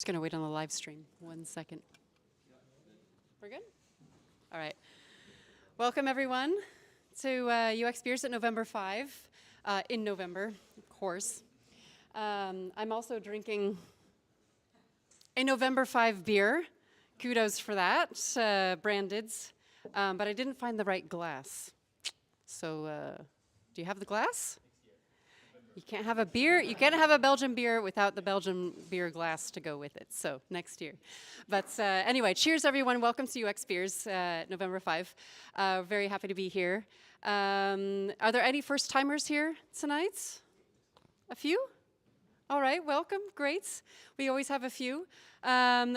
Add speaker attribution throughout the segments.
Speaker 1: Just going to wait on the live stream. 1 second. We're good? All right. Welcome, everyone, to UX Beers at November 5, in November, of course. I'm also drinking a November 5 beer. Kudos for that, branded. But I didn't find the right glass. So, do you have the glass? You can't have a beer. You can't have a Belgian beer without the Belgian beer glass to go with it. So next year. But anyway, cheers, everyone. Welcome to UX Beers, November 5. Very happy to be here. Are there any first timers here tonight? A few? All right, welcome. Great. We always have a few.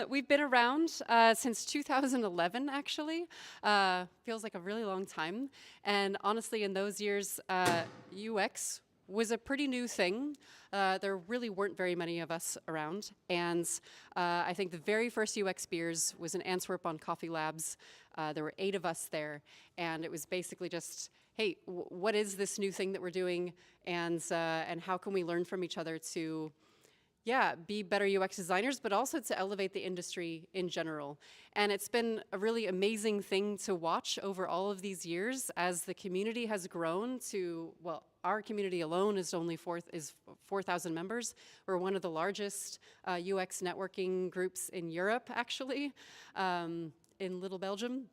Speaker 1: We've been around since 2011, actually. Feels like a really long time. And honestly, in those years, UX was a pretty new thing. There really weren't very many of us around. And I think the very first UX Beers was in Antwerp on Coffee Labs. There were 8 of us there. And it was basically just, hey, what is this new thing that we're doing? And how can we learn from each other to, yeah, be better UX designers, but also to elevate the industry in general. And it's been a really amazing thing to watch over all of these years as the community has grown to, well, our community alone is only 4,000 members. We're one of the largest UX networking groups in Europe, actually, in Little Belgium.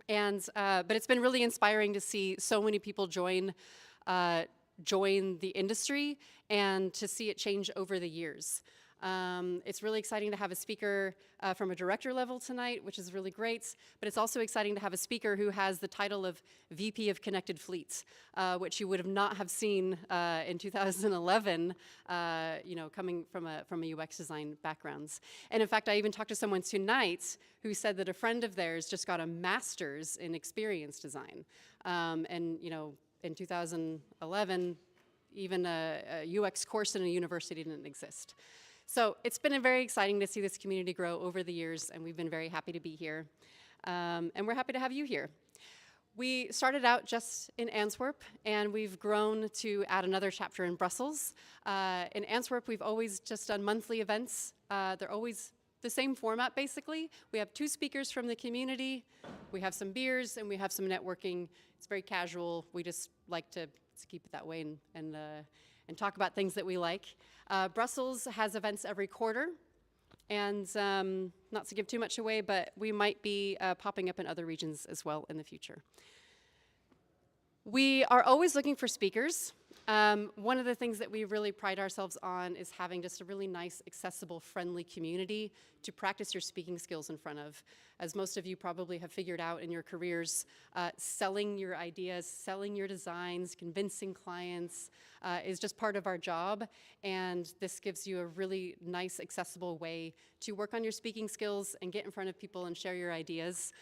Speaker 1: And but it's been really inspiring to see so many people join the industry and to see it change over the years. It's really exciting to have a speaker from a director level tonight, which is really great, but it's also exciting to have a speaker who has the title of VP of Connected Fleet, which you would have not have seen in 2011, you know, coming from a UX design background. And in fact, I even talked to someone tonight who said that a friend of theirs just got a master's in experience design. And, you know, in 2011, even a UX course in a university didn't exist. So it's been very exciting to see this community grow over the years, and we've been very happy to be here. And we're happy to have you here. We started out just in Antwerp, and we've grown to add another chapter in Brussels. In Antwerp, we've always just done monthly events. They're always the same format, basically. We have 2 speakers from the community, we have some beers, and we have some networking. It's very casual. We just like to keep it that way and talk about things that we like. Brussels has events every quarter, and not to give too much away, but we might be popping up in other regions as well in the future. We are always looking for speakers. One of the things that we really pride ourselves on is having just a really nice, accessible, friendly community to practice your speaking skills in front of. As most of you probably have figured out in your careers, selling your ideas, selling your designs, convincing clients is just part of our job. And this gives you a really nice, accessible way to work on your speaking skills and get in front of people and share your ideas.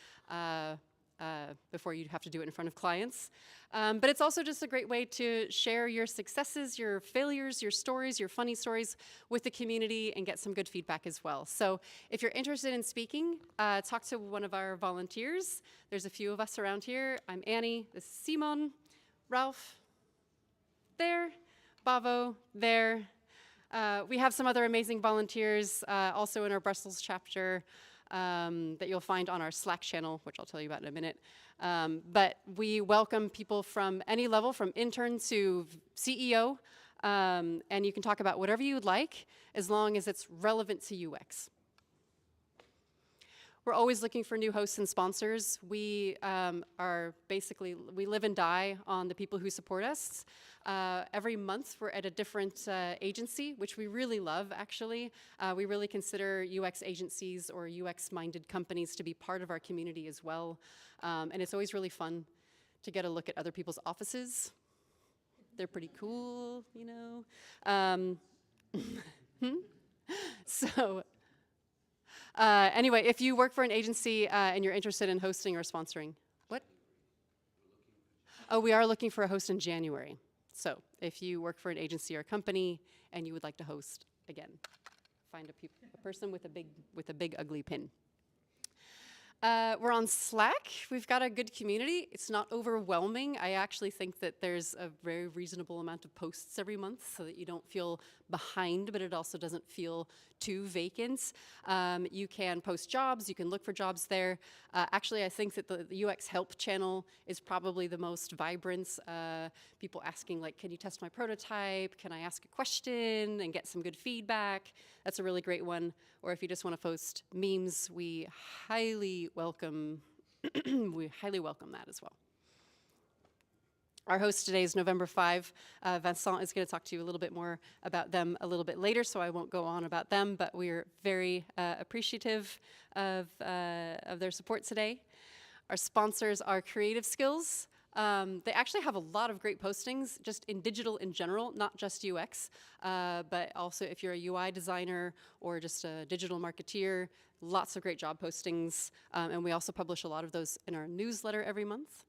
Speaker 1: Before you have to do it in front of clients. But it's also just a great way to share your successes, your failures, your stories, your funny stories with the community and get some good feedback as well. So if you're interested in speaking, talk to one of our volunteers. There's a few of us around here. I'm Annie, this is Simon, Ralph, there, Bavo, there. We have some other amazing volunteers also in our Brussels chapter. That you'll find on our Slack channel, which I'll tell you about in a minute. But we welcome people from any level, from intern to CEO, and you can talk about whatever you'd like, as long as it's relevant to UX. We're always looking for new hosts and sponsors. We we live and die on the people who support us. Every month we're at a different agency, which we really love, actually. We really consider UX agencies or UX-minded companies to be part of our community as well. And it's always really fun to get a look at other people's offices. They're pretty cool, you know. So anyway, if you work for an agency and you're interested in hosting or sponsoring, what? Oh, we are looking for a host in January. So if you work for an agency or company and you would like to host, again, find a person with a big ugly pin. We're on Slack. We've got a good community. It's not overwhelming. I actually think that there's a very reasonable amount of posts every month so that you don't feel behind, but it also doesn't feel too vacant. You can post jobs. You can look for jobs there. Actually, I think that the UX help channel is probably the most vibrant. People asking, like, can you test my prototype? Can I ask a question and get some good feedback? That's a really great one. Or if you just want to post memes, we highly welcome that as well. Our host today is November 5. Vincent is going to talk to you a little bit more about them a little bit later, so I won't go on about them, but we're very appreciative of their support today. Our sponsors are Creative Skills. They actually have a lot of great postings just in digital in general, not just UX, but also if you're a UI designer or just a digital marketeer, lots of great job postings. And we also publish a lot of those in our newsletter every month.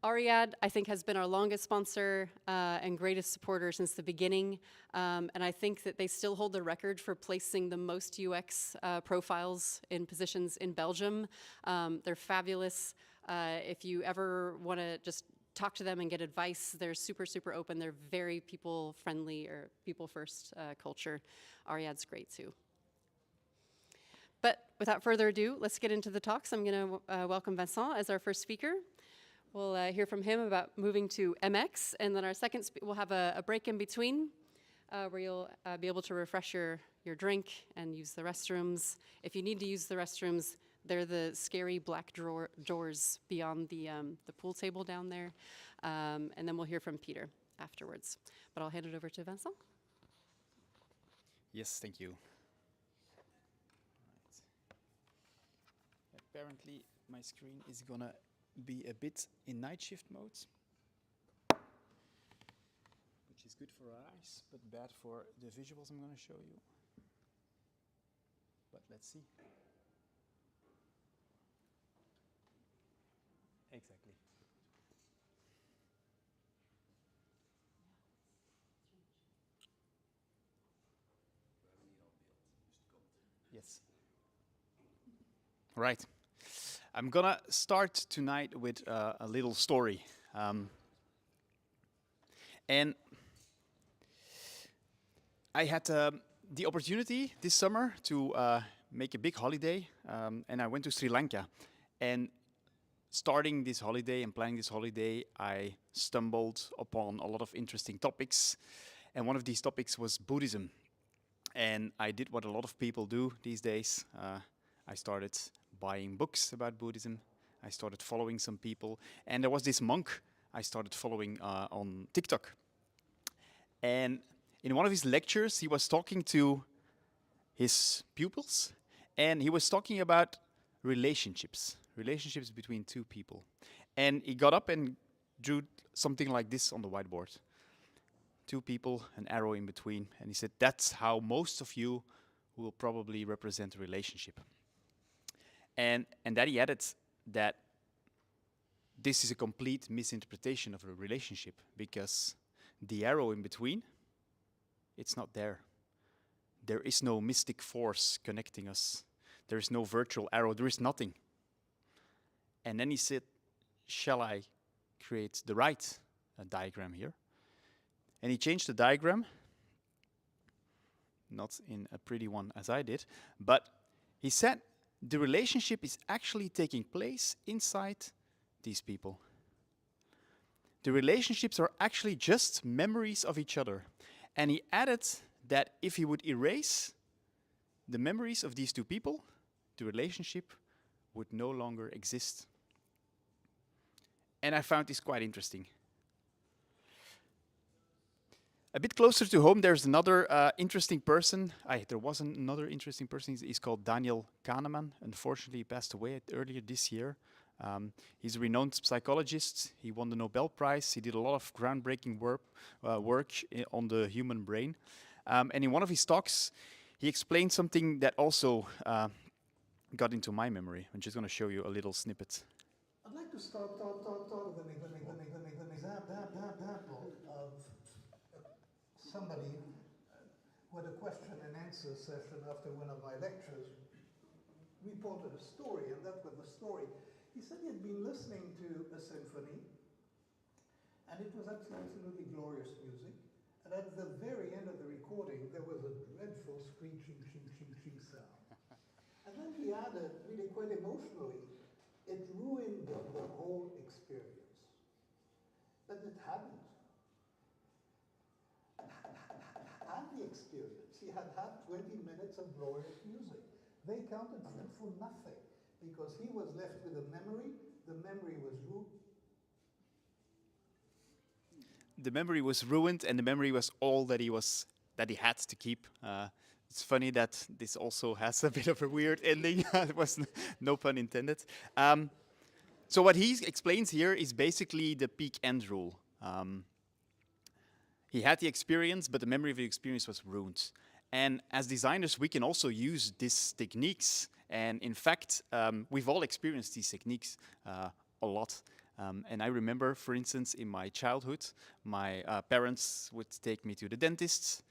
Speaker 1: Ariad, I think, has been our longest sponsor and greatest supporter since the beginning. And I think that they still hold the record for placing the most UX profiles in positions in Belgium. They're fabulous. If you ever want to just talk to them and get advice, they're super, super open. They're very people-friendly or people-first culture. Ariad's great, too. But without further ado, let's get into the talks. I'm going to welcome Vincent as our first speaker. We'll hear from him about moving to MX, and then our second, we'll have a break in between where you'll be able to refresh your drink and use the restrooms. If you need to use the restrooms, they're the scary black doors beyond the pool table down there. And then we'll hear from Peter afterwards. But I'll hand it over to Vincent.
Speaker 2: Yes, thank you. Right. Apparently, my screen is gonna be a bit in night shift mode, which is good for our eyes, but bad for the visuals I'm gonna show you. But let's see. Exactly. Yes. Right. I'm gonna start tonight with a little story. And I had the opportunity this summer to make a big holiday, and I went to Sri Lanka. And starting this holiday and planning this holiday, I stumbled upon a lot of interesting topics. And one of these topics was Buddhism. And I did what a lot of people do these days. I started buying books about Buddhism. I started following some people. And there was this monk I started following on TikTok. And in one of his lectures, he was talking to his pupils. And he was talking about relationships between two people. And he got up and drew something like this on the whiteboard. Two people, an arrow in between. And he said, that's how most of you will probably represent a relationship. And then he added that this is a complete misinterpretation of a relationship because the arrow in between, it's not there. There is no mystic force connecting us. There is no virtual arrow. There is nothing. And then he said, shall I create the right diagram here? And he changed the diagram, not in a pretty one as I did, but he said the relationship is actually taking place inside these people. The relationships are actually just memories of each other. And he added that if he would erase the memories of these two people, the relationship would no longer exist. And I found this quite interesting. A bit closer to home, there's another interesting person. There was another interesting person. He's called Daniel Kahneman. Unfortunately, he passed away earlier this year. He's a renowned psychologist. He won the Nobel Prize. He did a lot of groundbreaking work on the human brain. And in one of his talks, he explained something that also got into my memory. I'm just going to show you a little snippet.
Speaker 3: I'd like to start with an example of somebody who had a question and answer session after one of my lectures reported a story, and that was the story. He said he had been listening to a symphony, and it was absolutely glorious music. And at the very end of the recording, there was a dreadful screeching, shing sound. And then he added, really quite emotionally, it ruined the whole experience. But it hadn't. Had the experience. He had had 20 minutes of glorious music. They counted for nothing because he was left with a memory. The memory was ruined.
Speaker 2: The memory was ruined, and the memory was all that he had to keep. It's funny that this also has a bit of a weird ending. It was no pun intended. So what he explains here is basically the peak end rule. He had the experience, but the memory of the experience was ruined. And as designers, we can also use these techniques. And in fact, we've all experienced these techniques a lot. And I remember, for instance, in my childhood, my parents would take me to the dentist.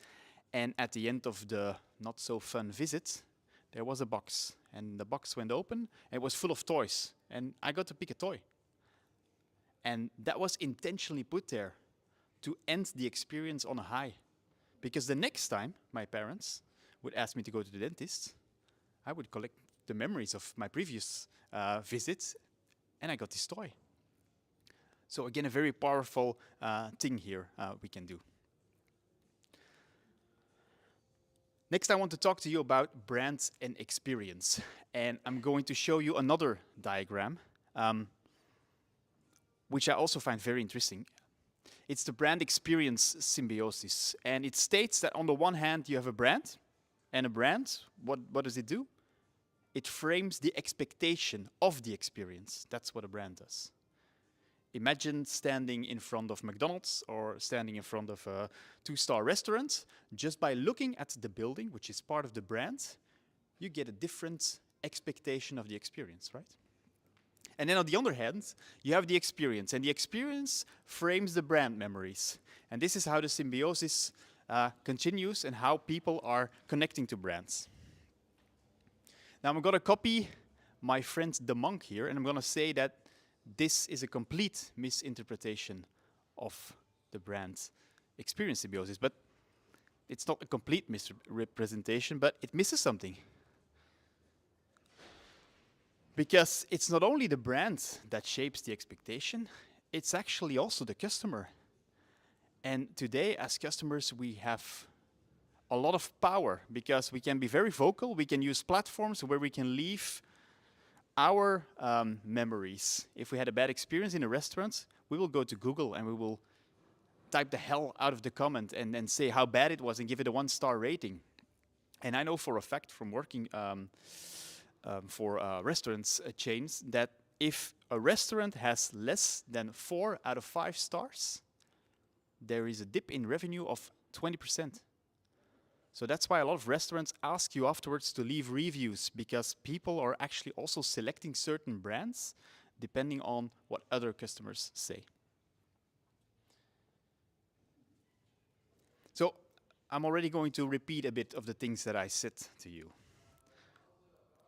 Speaker 2: And at the end of the not so fun visit, there was a box. And the box went open, and it was full of toys. And I got to pick a toy. And that was intentionally put there to end the experience on a high. Because the next time my parents would ask me to go to the dentist, I would collect the memories of my previous visits, and I got this toy. So again, a very powerful thing here we can do. Next, I want to talk to you about brand and experience. And I'm going to show you another diagram, which I also find very interesting. It's the brand experience symbiosis. And it states that on the one hand, you have a brand. And a brand, what does it do? It frames the expectation of the experience. That's what a brand does. Imagine standing in front of McDonald's or standing in front of a 2-star restaurant. Just by looking at the building, which is part of the brand, you get a different expectation of the experience, right? And then on the other hand, you have the experience. And the experience frames the brand memories. And this is how the symbiosis continues and how people are connecting to brands. Now I'm going to copy my friend the monk here, and I'm going to say that this is a complete misinterpretation of the brand experience symbiosis. But it's not a complete misrepresentation, but it misses something. Because it's not only the brand that shapes the expectation, it's actually also the customer. And today, as customers, we have a lot of power because we can be very vocal. We can use platforms where we can leave our memories. If we had a bad experience in a restaurant, we will go to Google and we will type the hell out of the comment and then say how bad it was and give it a 1-star rating. And I know for a fact from working for restaurants chains that if a restaurant has less than 4 out of 5 stars, there is a dip in revenue of 20%. So that's why a lot of restaurants ask you afterwards to leave reviews, because people are actually also selecting certain brands depending on what other customers say. So I'm already going to repeat a bit of the things that I said to you.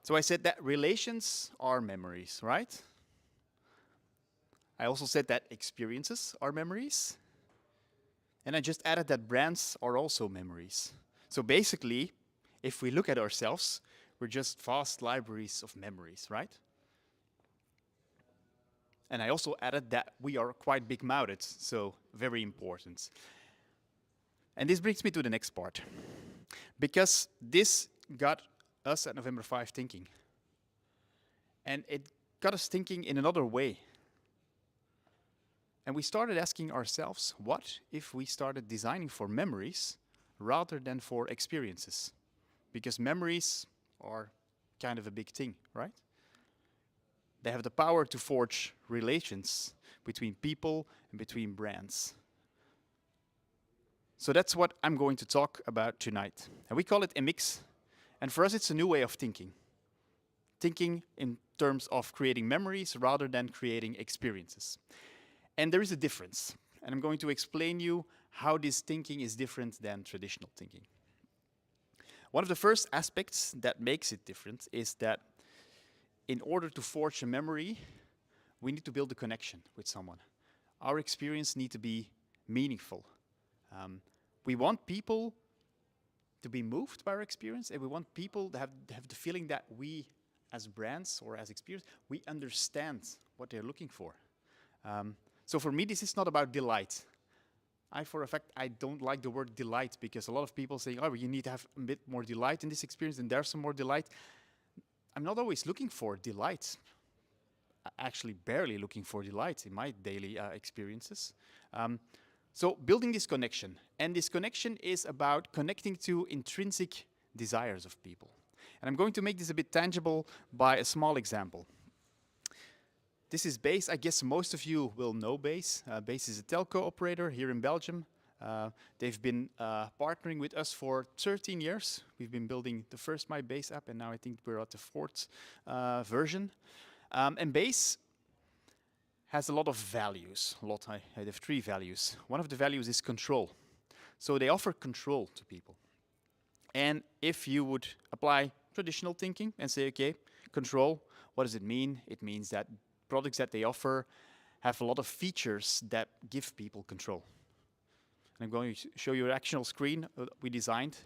Speaker 2: So I said that relations are memories, right? I also said that experiences are memories. And I just added that brands are also memories. So basically, if we look at ourselves, we're just vast libraries of memories, right? And I also added that we are quite big-mouthed, so very important. And this brings me to the next part. Because this got us at November 5 thinking. And it got us thinking in another way. And we started asking ourselves, what if we started designing for memories rather than for experiences? Because memories are kind of a big thing, right? They have the power to forge relations between people and between brands. So that's what I'm going to talk about tonight. And we call it MX. And for us, it's a new way of thinking. Thinking in terms of creating memories rather than creating experiences. And there is a difference. And I'm going to explain you how this thinking is different than traditional thinking. One of the first aspects that makes it different is that in order to forge a memory, we need to build a connection with someone. Our experience needs to be meaningful. We want people to be moved by our experience, and we want people to have the feeling that we, as brands or as experience, we understand what they're looking for. So for me, this is not about delight. For a fact, I don't like the word delight, because a lot of people say, oh, you need to have a bit more delight in this experience, and there's some more delight. I'm not always looking for delight. Actually barely looking for delight in my daily experiences. So building this connection. And this connection is about connecting to intrinsic desires of people. And I'm going to make this a bit tangible by a small example. This is Base. I guess most of you will know Base. Base is a telco operator here in Belgium. They've been partnering with us for 13 years. We've been building the first My Base app, and now I think we're at the 4th version. And Base has a lot of values. I have 3 values. One of the values is control. So they offer control to people. And if you would apply traditional thinking and say, okay, control, what does it mean? It means that products that they offer have a lot of features that give people control. And I'm going to show you an actual screen we designed.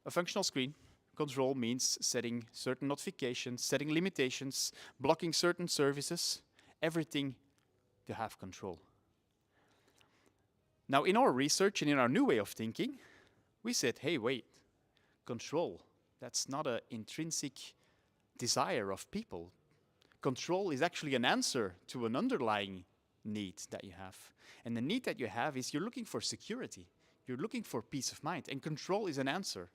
Speaker 2: A functional screen. Control means setting certain notifications, setting limitations, blocking certain services, everything to have control. Now, in our research and in our new way of thinking, we said, hey, wait, control, that's not an intrinsic desire of people. Control is actually an answer to an underlying need that you have. And the need that you have is you're looking for security. You're looking for peace of mind. And control is an answer.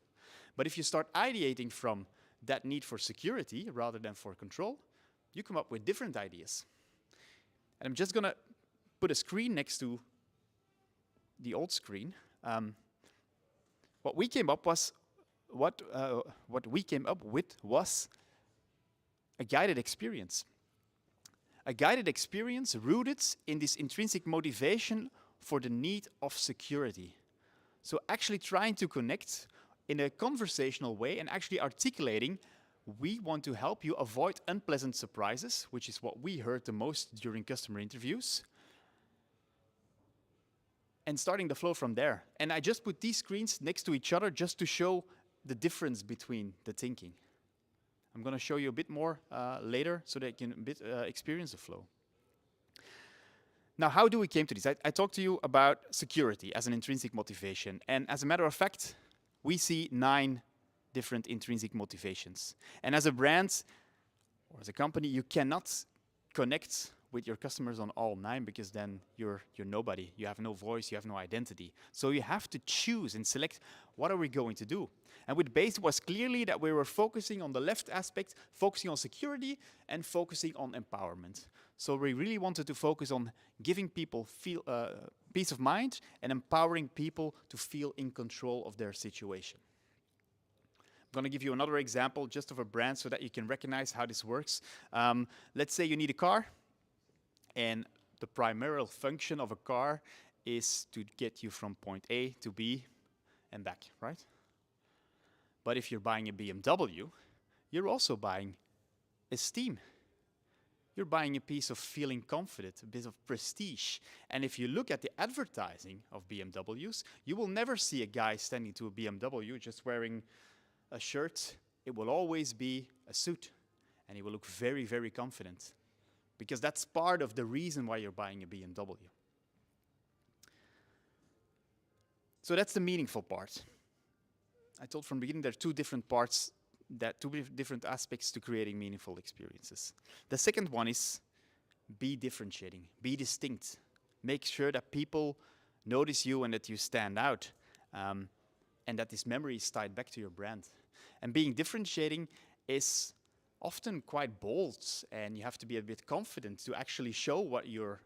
Speaker 2: But if you start ideating from that need for security rather than for control, you come up with different ideas. And I'm just going to put a screen next to the old screen. What we came up with was a guided experience. A guided experience rooted in this intrinsic motivation for the need of security. So actually trying to connect in a conversational way and actually articulating, we want to help you avoid unpleasant surprises, which is what we heard the most during customer interviews, and starting the flow from there. And I just put these screens next to each other just to show the difference between the thinking. I'm going to show you a bit more later so that you can experience the flow. Now, how do we came to this? I talked to you about security as an intrinsic motivation. And as a matter of fact, we see 9 different intrinsic motivations. And as a brand or as a company, you cannot connect with your customers on all 9, because then you're nobody. You have no voice, you have no identity. So you have to choose and select, what are we going to do? And with Base, it was clearly that we were focusing on the left aspect, focusing on security and focusing on empowerment. So we really wanted to focus on giving people peace of mind and empowering people to feel in control of their situation. I'm going to give you another example just of a brand so that you can recognize how this works. Let's say you need a car, and the primary function of a car is to get you from point A to B and back, right? But if you're buying a BMW, you're also buying esteem. You're buying a piece of feeling confident, a bit of prestige. And if you look at the advertising of BMWs, you will never see a guy standing to a BMW just wearing a shirt. It will always be a suit, and he will look very, very confident, because that's part of the reason why you're buying a BMW. So that's the meaningful part. I told from the beginning there are 2 different parts, two different aspects to creating meaningful experiences. The second one is be differentiating, be distinct. Make sure that people notice you and that you stand out, and that this memory is tied back to your brand. And being differentiating is often quite bold, and you have to be a bit confident to actually show what you're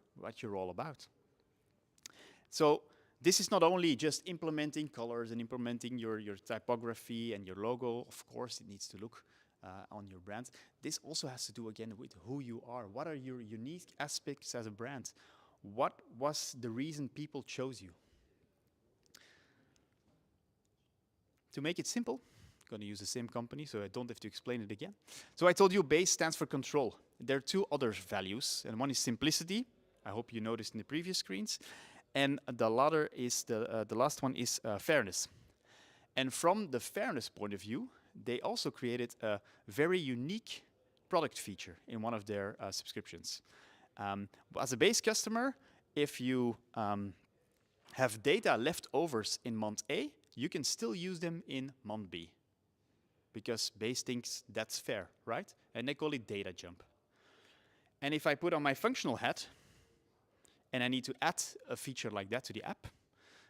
Speaker 2: all about. So this is not only just implementing colors and implementing your typography and your logo. Of course, it needs to look on your brand. This also has to do, again, with who you are. What are your unique aspects as a brand? What was the reason people chose you? To make it simple, I'm going to use the same company, so I don't have to explain it again. So I told you base stands for control. There are two other values, and one is simplicity. I hope you noticed in the previous screens. And the last one is fairness. And from the fairness point of view, they also created a very unique product feature in one of their subscriptions. As a base customer, if you have data leftovers in month A, you can still use them in month B, because base thinks that's fair, right? And they call it data jump. And if I put on my functional hat, and I need to add a feature like that to the app,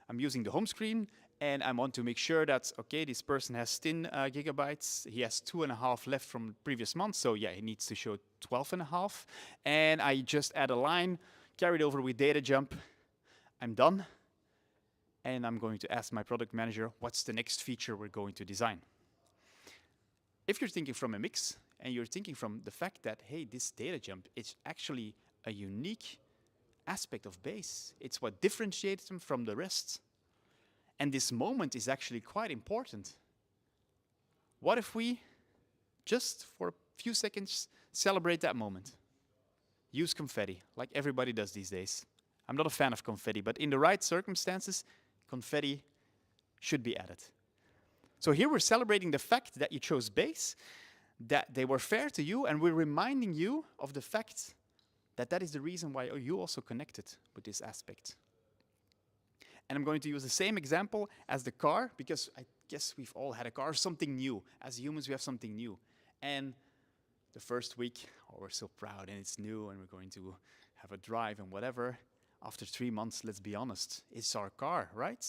Speaker 2: I'm using the home screen, and I want to make sure that, okay, this person has 10 gigabytes, he has 2.5 left from the previous month, so yeah, he needs to show 12.5. And I just add a line, carry it over with data jump, I'm done. And I'm going to ask my product manager, what's the next feature we're going to design? If you're thinking from a mix, and you're thinking from the fact that, hey, this data jump is actually a unique aspect of base. It's what differentiates them from the rest. And this moment is actually quite important. What if we, just for a few seconds, celebrate that moment? Use confetti, like everybody does these days. I'm not a fan of confetti, but in the right circumstances, confetti should be added. So here we're celebrating the fact that you chose base, that they were fair to you, and we're reminding you of the fact that that is the reason why you also connected with this aspect. And I'm going to use the same example as the car, because I guess we've all had a car, something new. As humans, we have something new. And the first week, oh, we're so proud, and it's new, and we're going to have a drive and whatever. After 3 months, let's be honest, it's our car, right?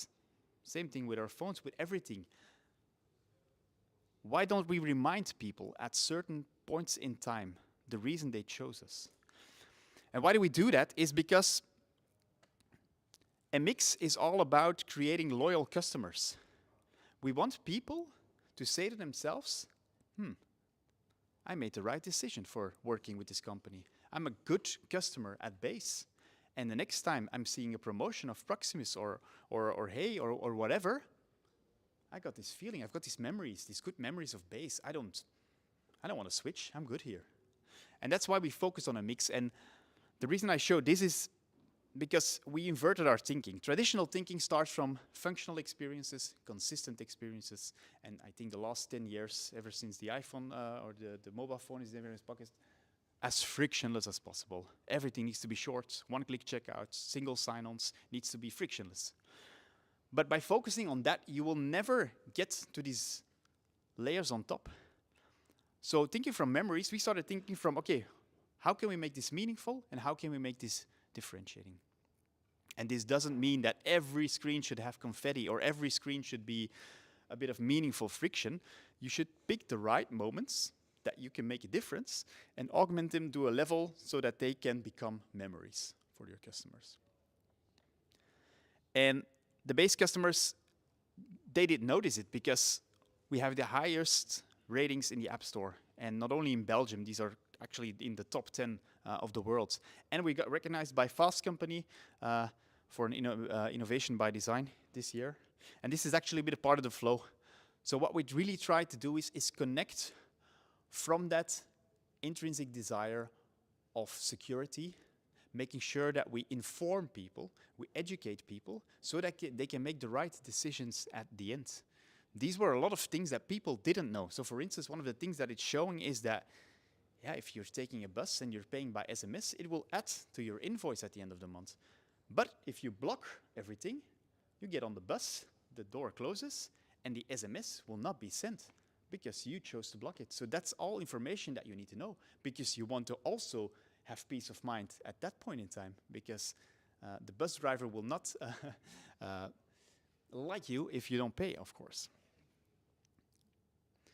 Speaker 2: Same thing with our phones, with everything. Why don't we remind people at certain points in time the reason they chose us? And why do we do that? Is because a mix is all about creating loyal customers. We want people to say to themselves, I made the right decision for working with this company. I'm a good customer at base. And the next time I'm seeing a promotion of Proximus or Hey or whatever, I got this feeling, I've got these memories, these good memories of base. I don't want to switch, I'm good here. And that's why we focus on a mix. And the reason I show this is because we inverted our thinking. Traditional thinking starts from functional experiences, consistent experiences, and I think the last 10 years, ever since the iPhone or the mobile phone is in everyone's pocket, as frictionless as possible. Everything needs to be short, one-click checkouts, single sign-ons, needs to be frictionless. But by focusing on that, you will never get to these layers on top. So thinking from memories, we started thinking from, okay, how can we make this meaningful and how can we make this differentiating? And this doesn't mean that every screen should have confetti or every screen should be a bit of meaningful friction. You should pick the right moments that you can make a difference and augment them to a level so that they can become memories for your customers. And the base customers, they didn't notice it because we have the highest ratings in the App Store. And not only in Belgium, these are actually in the top 10 of the world. And we got recognized by Fast Company for an innovation by design this year. And this is actually a bit a part of the flow. So what we really try to do is connect from that intrinsic desire of security, making sure that we inform people, we educate people, so that they can make the right decisions at the end. These were a lot of things that people didn't know. So for instance, one of the things that it's showing is that, yeah, if you're taking a bus and you're paying by SMS, it will add to your invoice at the end of the month. But if you block everything, you get on the bus, the door closes, and the SMS will not be sent because you chose to block it. So that's all information that you need to know because you want to also have peace of mind at that point in time because the bus driver will not like you if you don't pay, of course.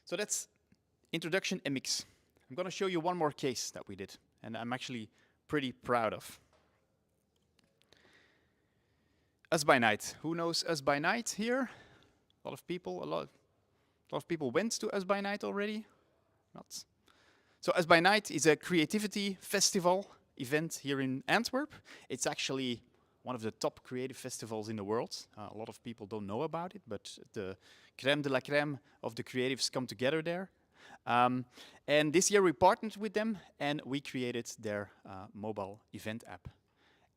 Speaker 2: So that's introduction and mix. I'm going to show you one more case that we did, and I'm actually pretty proud of. Us by Night. Who knows Us by Night here? A lot of people. A lot of people went to Us by Night already. Not. So Us by Night is a creativity festival event here in Antwerp. It's actually one of the top creative festivals in the world. A lot of people don't know about it, but the crème de la crème of the creatives come together there. And this year we partnered with them and we created their mobile event app.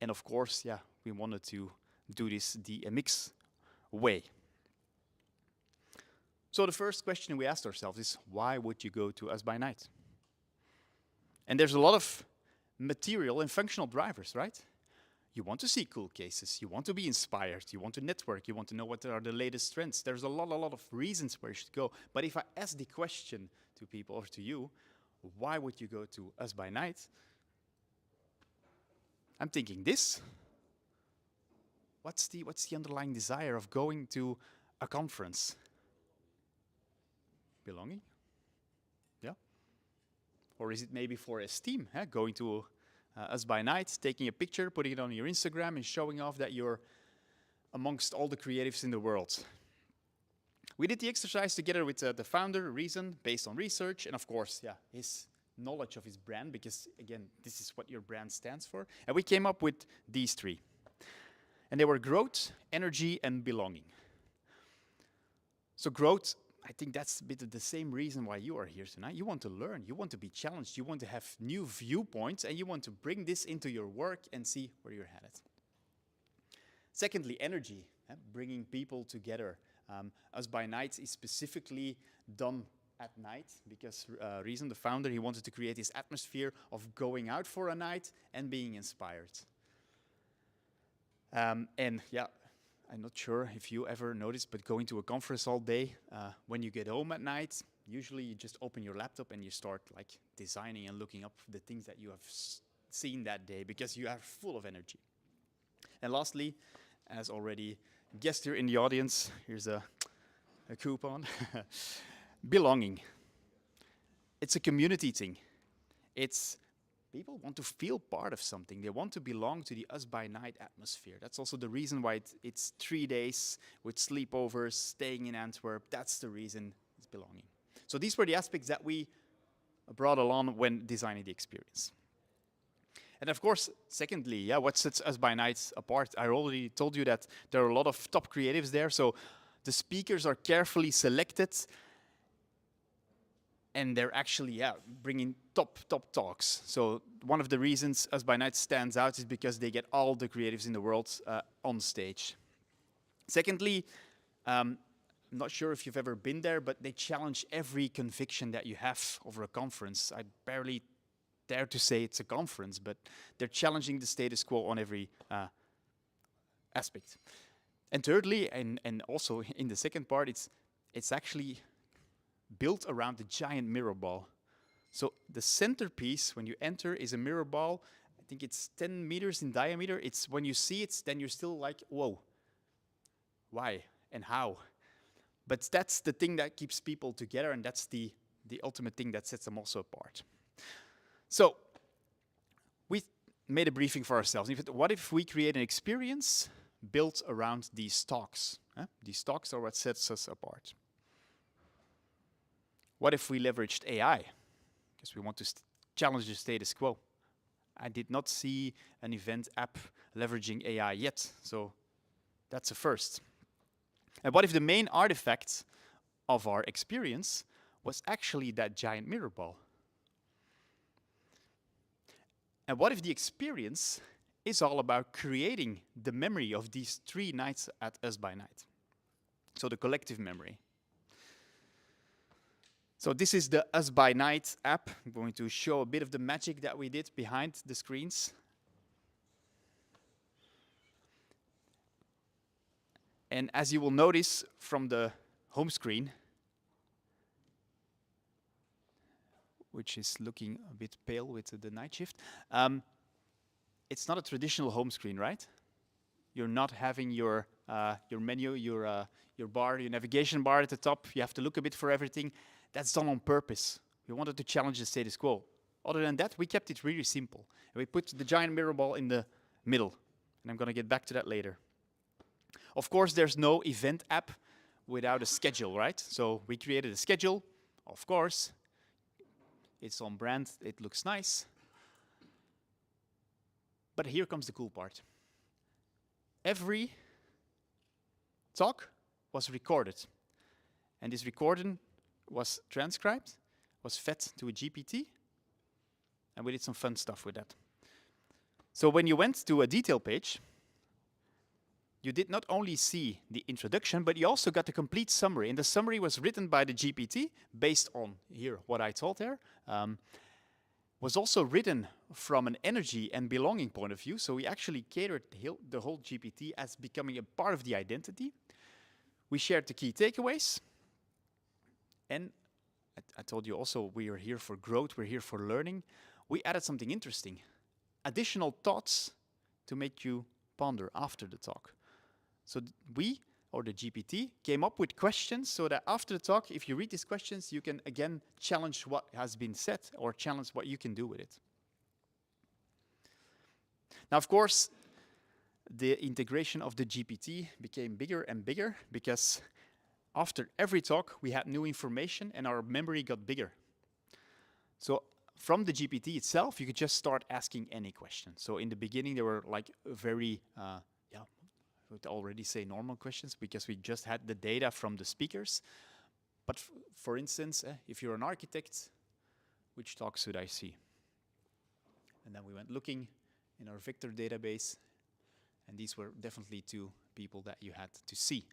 Speaker 2: And of course, yeah, we wanted to do this the MX way. So the first question we asked ourselves is, why would you go to Us by Night? And there's a lot of material and functional drivers, right? You want to see cool cases, you want to be inspired, you want to network, you want to know what are the latest trends. There's a lot of reasons where you should go. But if I ask the question to people or to you, why would you go to Us by Night? I'm thinking this. What's the underlying desire of going to a conference? Belonging? Yeah. Or is it maybe for esteem? Going to Us by Night, taking a picture, putting it on your Instagram and showing off that you're amongst all the creatives in the world. We did the exercise together with the founder, Reason, based on research, and of course, yeah, his knowledge of his brand, because again, this is what your brand stands for. And we came up with these three. And they were growth, energy, and belonging. So growth, I think that's a bit of the same reason why you are here tonight. You want to learn, you want to be challenged, you want to have new viewpoints, and you want to bring this into your work and see where you're headed. Secondly, energy, bringing people together. Us by Night is specifically done at night because Reason, the founder, he wanted to create this atmosphere of going out for a night and being inspired. And yeah, I'm not sure if you ever noticed, but going to a conference all day, when you get home at night, usually you just open your laptop and you start like designing and looking up the things that you have seen that day because you are full of energy. And lastly, as already guessed here in the audience, here's a coupon. Belonging. It's a community thing. It's people want to feel part of something. They want to belong to the Us by Night atmosphere. That's also the reason why it's 3 days with sleepovers, staying in Antwerp. That's the reason it's belonging. So these were the aspects that we brought along when designing the experience. And of course, secondly, yeah, what sets Us by Night apart? I already told you that there are a lot of top creatives there. So the speakers are carefully selected. And they're actually, yeah, bringing top talks. So one of the reasons Us by Night stands out is because they get all the creatives in the world on stage. Secondly, I'm not sure if you've ever been there, but they challenge every conviction that you have over a conference. I barely dare to say it's a conference, but they're challenging the status quo on every aspect. And thirdly, and also in the second part, it's actually built around the giant mirror ball. So the centerpiece, when you enter, is a mirror ball. I think it's 10 meters in diameter. It's when you see it, then you're still like, whoa, why and how? But that's the thing that keeps people together, and that's the ultimate thing that sets them also apart. So we made a briefing for ourselves. What if we create an experience built around these talks? These talks are what sets us apart. What if we leveraged AI? Because we want to challenge the status quo. I did not see an event app leveraging AI yet, so that's a first. And what if the main artifact of our experience was actually that giant mirror ball? And what if the experience is all about creating the memory of these 3 nights at Us by Night? So the collective memory. So this is the Us by Night app. I'm going to show a bit of the magic that we did behind the screens. And as you will notice from the home screen, which is looking a bit pale with the night shift, it's not a traditional home screen, right? You're not having your menu, your bar, your navigation bar at the top. You have to look a bit for everything. That's done on purpose. We wanted to challenge the status quo. Other than that, we kept it really simple. And we put the giant mirror ball in the middle. And I'm going to get back to that later. Of course, there's no event app without a schedule, right? So we created a schedule, of course. It's on brand, it looks nice. But here comes the cool part. every talk was recorded. And this recording was transcribed, was fed to a GPT, and we did some fun stuff with that. So when you went to a detail page, you did not only see the introduction, but you also got the complete summary. And the summary was written by the GPT based on here what I told there. Was also written from an energy and belonging point of view. So we actually catered the whole GPT as becoming a part of the identity. We shared the key takeaways. And I told you also we are here for growth, we're here for learning. We added something interesting. Additional thoughts to make you ponder after the talk. So we, or the GPT, came up with questions so that after the talk, if you read these questions, you can again challenge what has been said or challenge what you can do with it. Now, of course, the integration of the GPT became bigger and bigger because after every talk, we had new information and our memory got bigger. So from the GPT itself, you could just start asking any question. So in the beginning, there were like very, I would already say normal questions because we just had the data from the speakers. But for instance, if you're an architect, which talk should I see? And then we went looking in our vector database, and these were definitely 2 people that you had to see.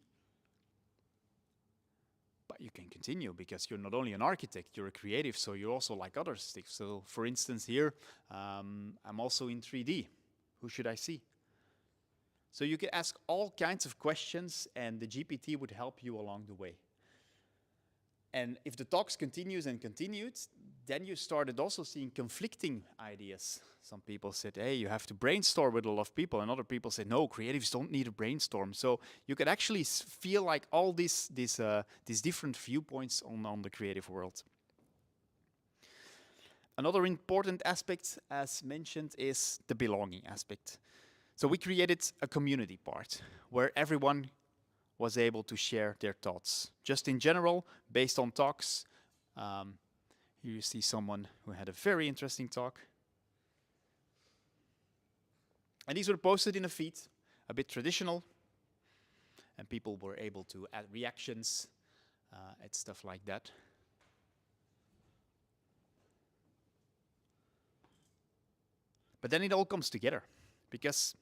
Speaker 2: But you can continue because you're not only an architect, you're a creative, so you also like other stuff. So for instance here, I'm also in 3D. Who should I see? So you could ask all kinds of questions and the GPT would help you along the way. And if the talks continues and continued, then you started also seeing conflicting ideas. Some people said, hey, you have to brainstorm with a lot of people. And other people said, no, creatives don't need a brainstorm. So you could actually feel like all these different viewpoints on the creative world. Another important aspect, as mentioned, is the belonging aspect. So we created a community part where everyone was able to share their thoughts. Just in general, based on talks. Here you see someone who had a very interesting talk. And these were posted in a feed, a bit traditional. And people were able to add reactions, add stuff like that. But then it all comes together because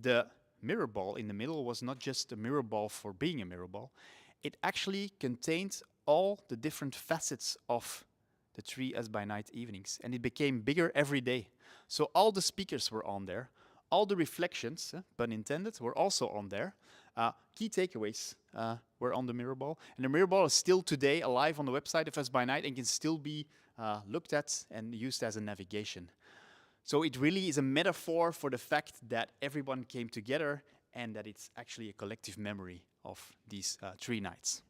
Speaker 2: the mirror ball in the middle was not just a mirror ball for being a mirror ball. It actually contained all the different facets of the 3 Us by Night evenings. And it became bigger every day. So all the speakers were on there. All the reflections, pun intended, were also on there. Key takeaways were on the mirror ball. And the mirror ball is still today alive on the website of Us by Night and can still be looked at and used as a navigation. So it really is a metaphor for the fact that everyone came together and that it's actually a collective memory of these 3 nights.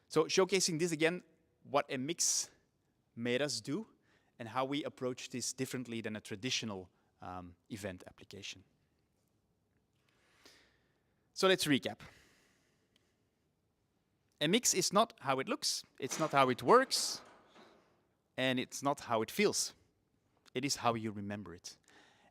Speaker 2: So showcasing this again, what a mix made us do and how we approach this differently than a traditional event application. So let's recap. A mix is not how it looks, it's not how it works, and it's not how it feels. It is how you remember it.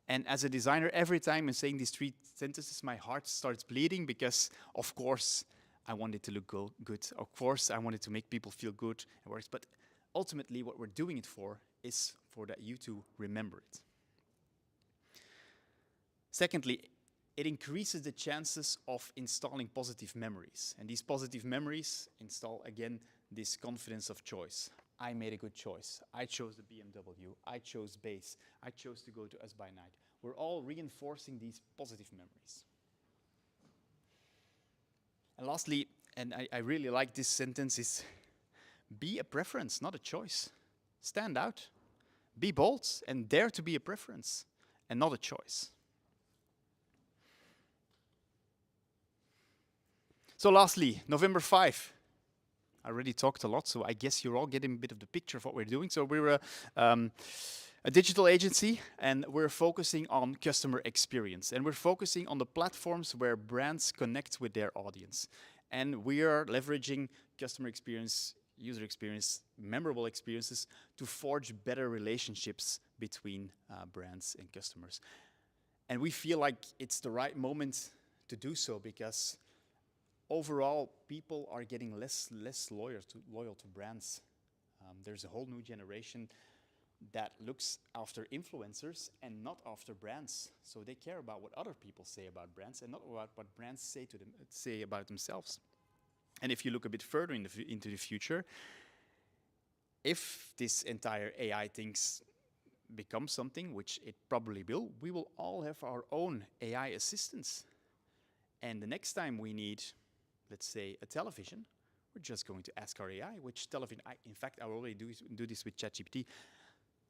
Speaker 2: And as a designer, every time I'm saying these 3 sentences, my heart starts bleeding because, of course, I want it to look good. Of course, I want it to make people feel good. But ultimately, what we're doing it for is for that you to remember it. Secondly, it increases the chances of installing positive memories. And these positive memories install, again, this confidence of choice. I made a good choice. I chose the BMW. I chose bass. I chose to go to Us by Night. We're all reinforcing these positive memories. And lastly, and I really like this sentence, is be a preference, not a choice. Stand out. Be bold and dare to be a preference and not a choice. So lastly, November 5. I already talked a lot, so I guess you're all getting a bit of the picture of what we're doing. So we're a digital agency, and we're focusing on customer experience. And we're focusing on the platforms where brands connect with their audience. And we are leveraging customer experience, user experience, memorable experiences to forge better relationships between brands and customers. And we feel like it's the right moment to do so because overall, people are getting less loyal to brands. There's a whole new generation that looks after influencers and not after brands. So they care about what other people say about brands and not about what brands say about themselves. And if you look a bit further into the future, if this entire AI things become something, which it probably will, we will all have our own AI assistants. And the next time we need, let's say, a television, we're just going to ask our AI which television. In fact, I already do this with ChatGPT.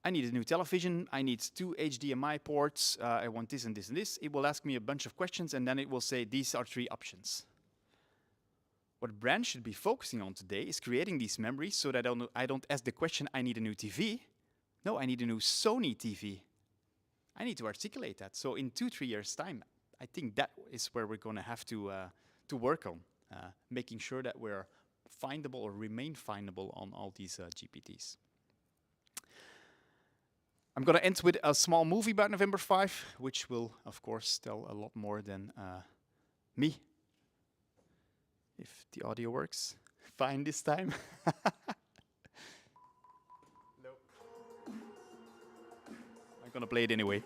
Speaker 2: I need a new television. I need 2 HDMI ports. I want this and this and this. It will ask me a bunch of questions, and then it will say, these are 3 options. What brands should be focusing on today is creating these memories so that I don't ask the question, I need a new TV. No, I need a new Sony TV. I need to articulate that. So in 2-3 years' time, I think that is where we're going to have to work on, making sure that we're findable or remain findable on all these GPTs. I'm going to end with a small movie about November 5, which will, of course, tell a lot more than me. If the audio works fine this time. No. I'm going to play it anyway.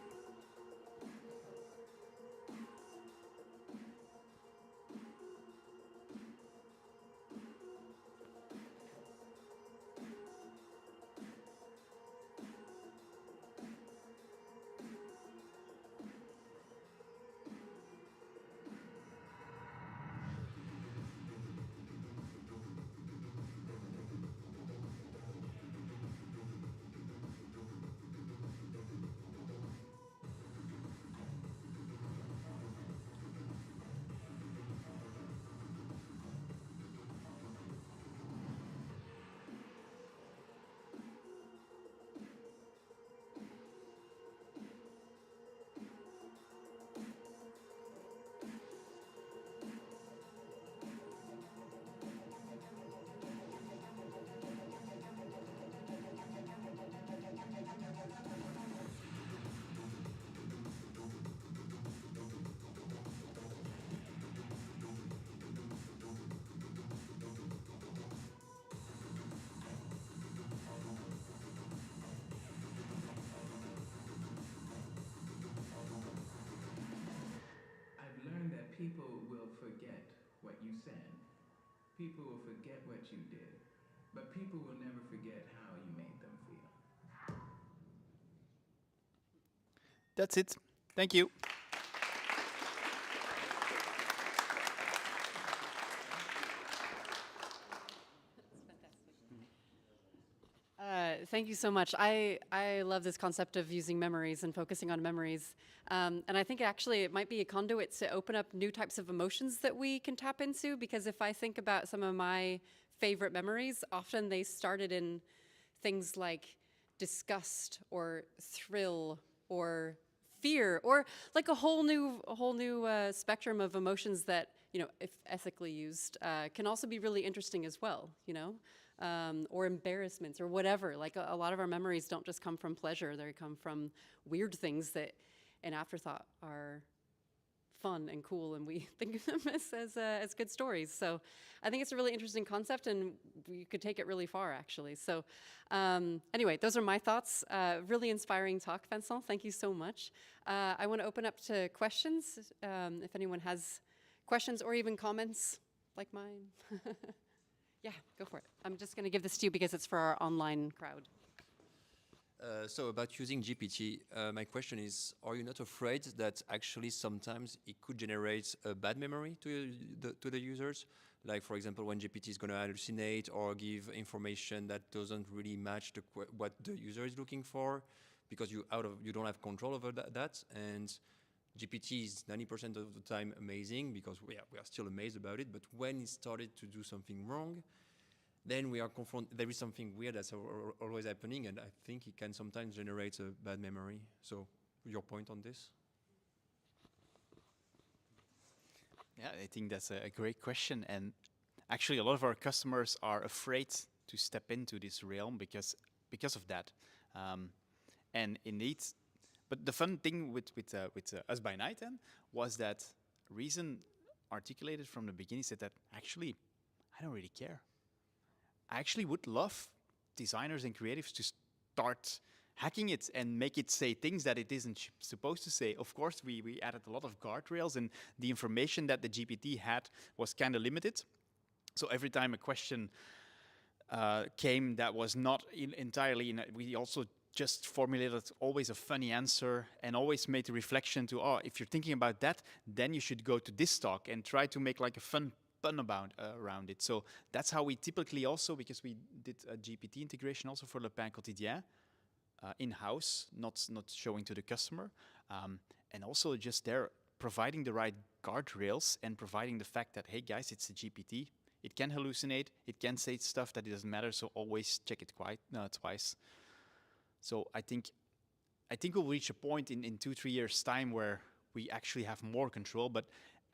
Speaker 4: I've learned that people will forget what you said. People will forget what you did. But people will never forget how you made them feel.
Speaker 2: That's it. Thank you.
Speaker 1: Thank you so much. I love this concept of using memories and focusing on memories. And I think actually it might be a conduit to open up new types of emotions that we can tap into, because if I think about some of my favorite memories, often they started in things like disgust or thrill or fear, or like a whole new spectrum of emotions that, you know, if ethically used, can also be really interesting as well, you know? Or embarrassments or whatever. Like a lot of our memories don't just come from pleasure, they come from weird things that in afterthought are fun and cool, and we think of them as good stories. So I think it's a really interesting concept, and we could take it really far, actually. So anyway, those are my thoughts. Really inspiring talk, Vincent. Thank you so much. I want to open up to questions, if anyone has questions or even comments like mine. Yeah, go for it. I'm just going to give this to you because it's for our online crowd.
Speaker 5: So about using GPT, my question is, are you not afraid that actually sometimes it could generate a bad memory to the users? Like, for example, when GPT is going to hallucinate or give information that doesn't really match what the user is looking for, because you don't have control over that. And GPT is 90% of the time amazing, because we are still amazed about it. But when it started to do something wrong, then we are confronted. There is something weird that's always happening, and I think it can sometimes generate a bad memory. So, your point on this?
Speaker 2: Yeah, I think that's a great question. And actually, a lot of our customers are afraid to step into this realm because of that. And indeed, But the fun thing with Us by Night then was that Reason articulated from the beginning, said that actually I don't really care. I actually would love designers and creatives to start hacking it and make it say things that it isn't supposed to say. Of course, we added a lot of guardrails, and the information that the GPT had was kind of limited. So every time a question came that was not entirely in, we also just formulated always a funny answer and always made the reflection to, oh, if you're thinking about that, then you should go to this talk, and try to make like a fun pun about around it. So that's how we typically also, because we did a GPT integration also for Le Pain Quotidien, in-house, not showing to the customer, and also just there providing the right guardrails and providing the fact that, hey guys, it's a GPT. It can hallucinate, it can say stuff that it doesn't matter, so always check it twice. So I think we'll reach a point in 2-3 years' time where we actually have more control. But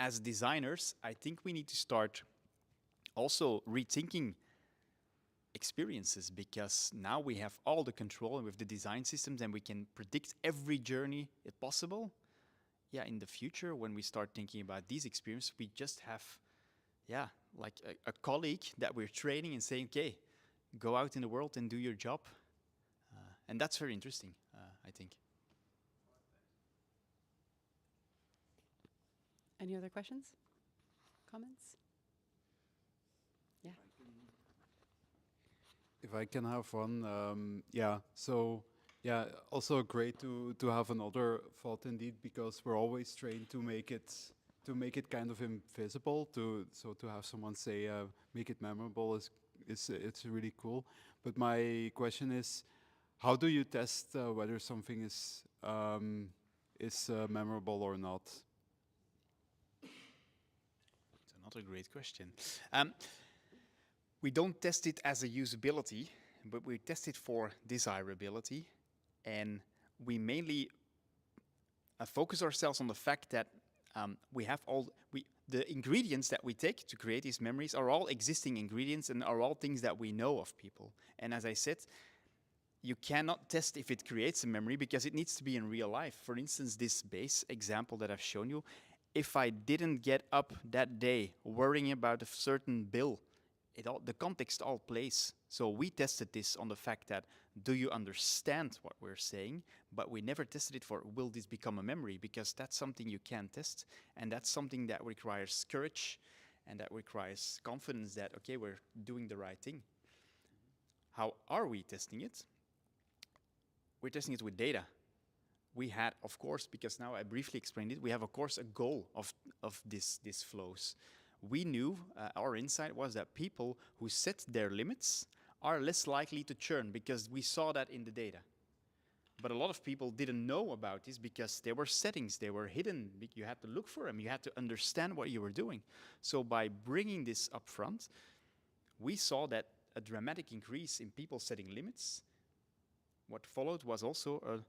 Speaker 2: as designers, I think we need to start also rethinking experiences, because now we have all the control with the design systems and we can predict every journey if possible. Yeah, in the future, when we start thinking about these experiences, we just have, yeah, like a colleague that we're training and saying, okay, go out in the world and do your job. And that's very interesting, I think.
Speaker 1: Any other questions? Comments? Yeah.
Speaker 6: If I can have one, yeah. So, yeah, also great to have another thought indeed, because we're always trained to make it kind of invisible. To have someone say make it memorable is it's really cool. But my question is, how do you test whether something is memorable or not?
Speaker 2: It's another great question. We don't test it as a usability, but we test it for desirability. And we mainly focus ourselves on the fact that we have the ingredients that we take to create these memories are all existing ingredients and are all things that we know of people. And as I said, you cannot test if it creates a memory because it needs to be in real life. For instance, this base example that I've shown you, if I didn't get up that day worrying about a certain bill, the context all plays. So we tested this on the fact that, do you understand what we're saying? But we never tested it for, will this become a memory? Because that's something you can test, and that's something that requires courage, and that requires confidence that, okay, we're doing the right thing. How are we testing it? We're testing it with data. We had, of course, because now I briefly explained it, we have, of course, a goal of these flows. We knew, our insight was that people who set their limits are less likely to churn, because we saw that in the data. But a lot of people didn't know about this because they were settings, they were hidden. You had to look for them, you had to understand what you were doing. So by bringing this up front, we saw that a dramatic increase in people setting limits. What followed was also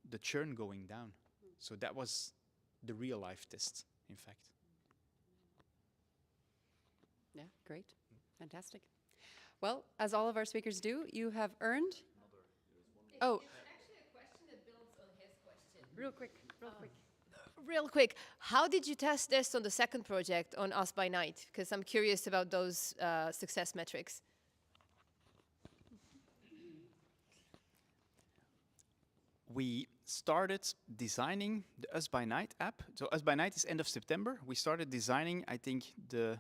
Speaker 2: the churn going down. So that was the real life test, in fact.
Speaker 1: Yeah, great. Fantastic. Well, as all of our speakers do, you have earned... Oh.
Speaker 7: It's actually a question that builds on his question.
Speaker 1: Real quick.
Speaker 7: Real quick, how did you test this on the second project, on Us by Night? Because I'm curious about those success metrics.
Speaker 2: We started designing the Us by Night app. So Us by Night is end of September. We started designing, I think, the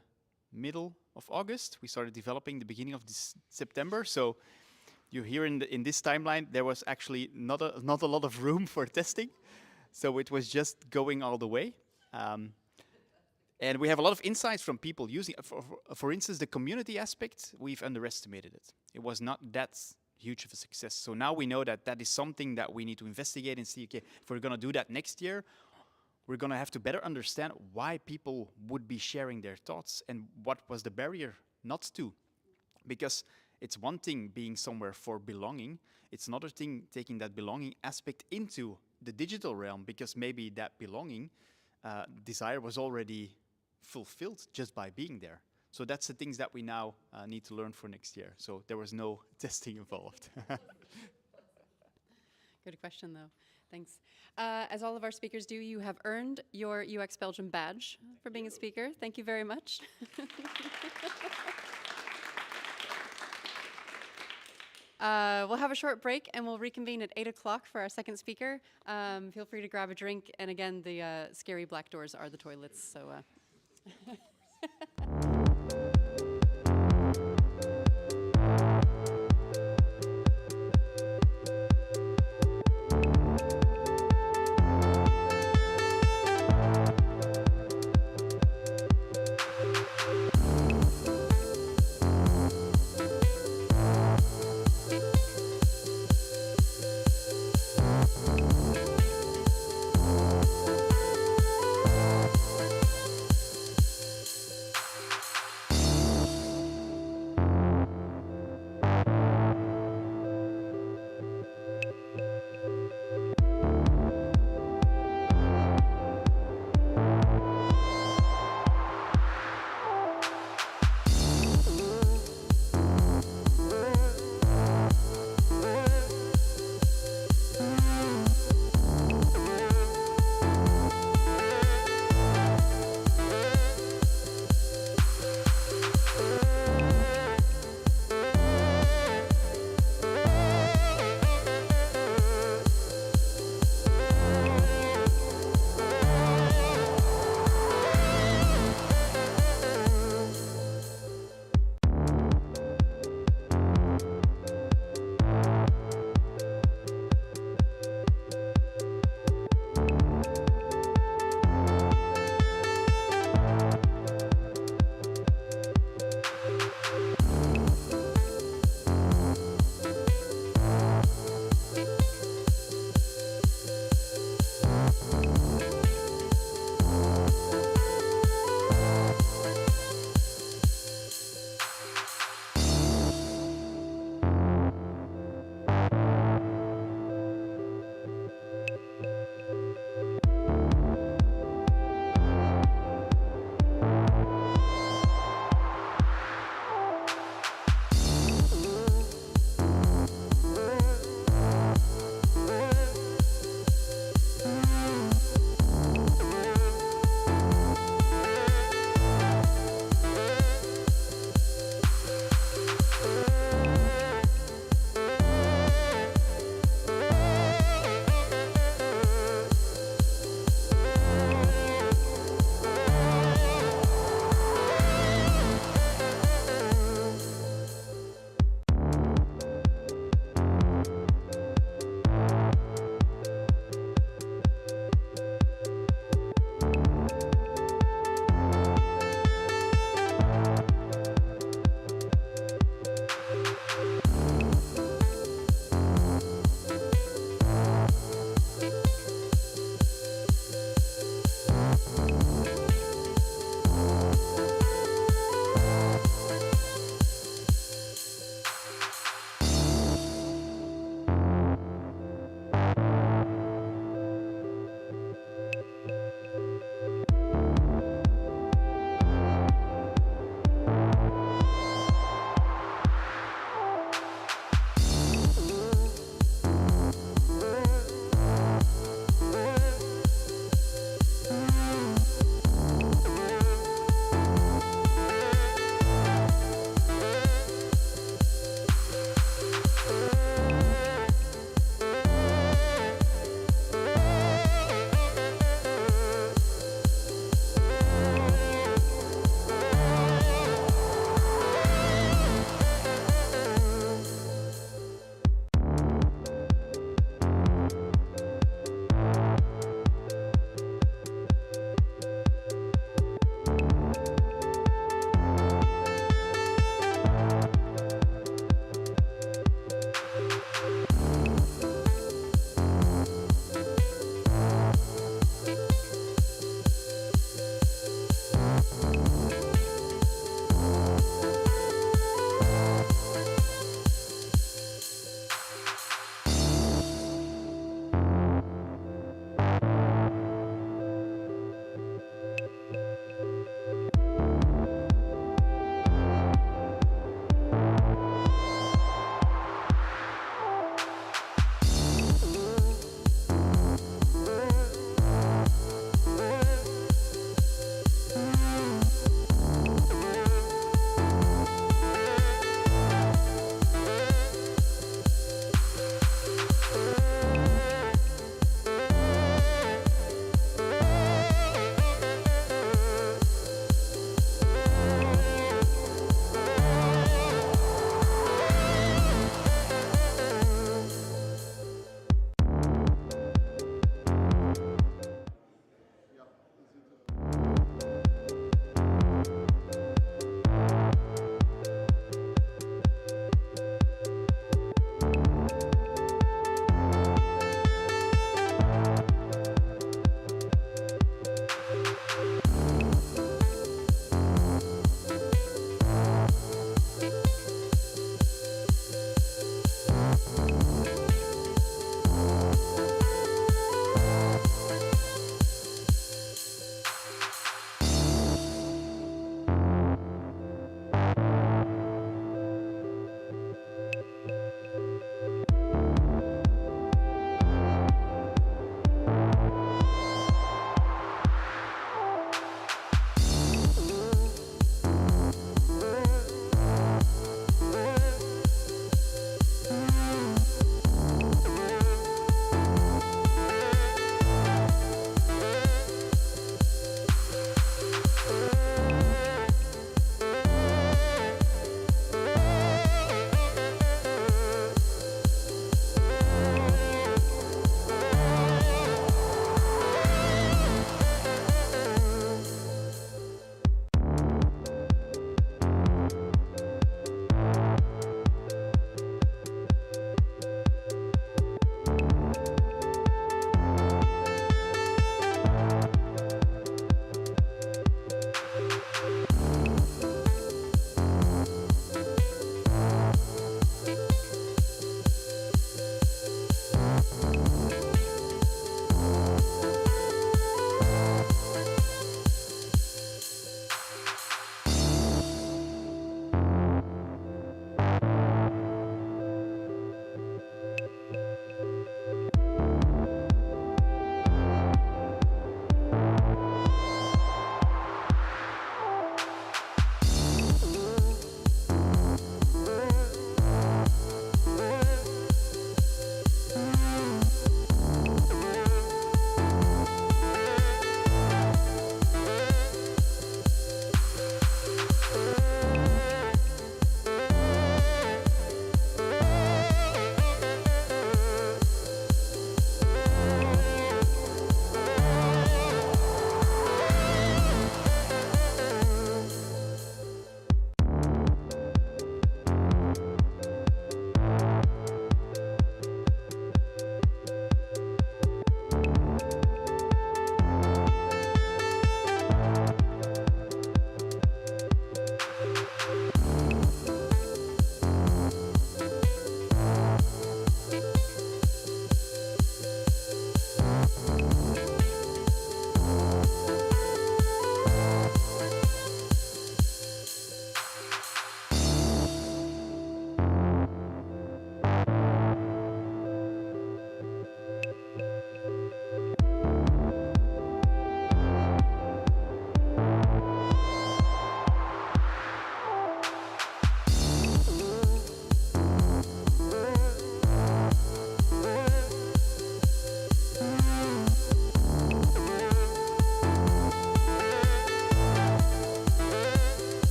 Speaker 2: middle of August. We started developing the beginning of this September. So you hear in this timeline, there was actually not a lot of room for testing. So it was just going all the way. And we have a lot of insights from people using, for instance, the community aspect, we've underestimated it. It was not that huge of a success. So now we know that that is something that we need to investigate and see, okay, if we're gonna do that next year, we're gonna have to better understand why people would be sharing their thoughts and what was the barrier not to. Because it's one thing being somewhere for belonging, it's another thing taking that belonging aspect into the digital realm, because maybe that belonging desire was already fulfilled just by being there. So that's the things that we now need to learn for next year. So there was no testing involved.
Speaker 1: Good question, though. Thanks. As all of our speakers do, you have earned your UX Belgium badge for being a speaker. Thank you very much. We'll have a short break and we'll reconvene at 8 o'clock for our second speaker. Feel free to grab a drink. And again, the scary black doors are the toilets. So.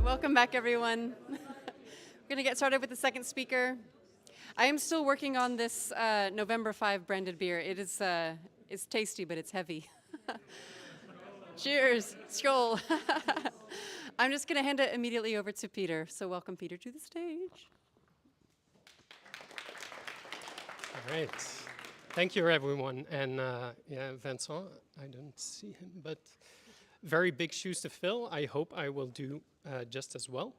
Speaker 1: Welcome back, everyone. We're going to get started with the second speaker. I am still working on this November 5 branded beer. It is it's tasty, but it's heavy. Cheers. Skål. I'm just going to hand it immediately over to Peter. So welcome, Peter, to the stage.
Speaker 8: All right. Thank you, everyone. And yeah, Vincent, I don't see him, but very big shoes to fill. I hope I will do just as well.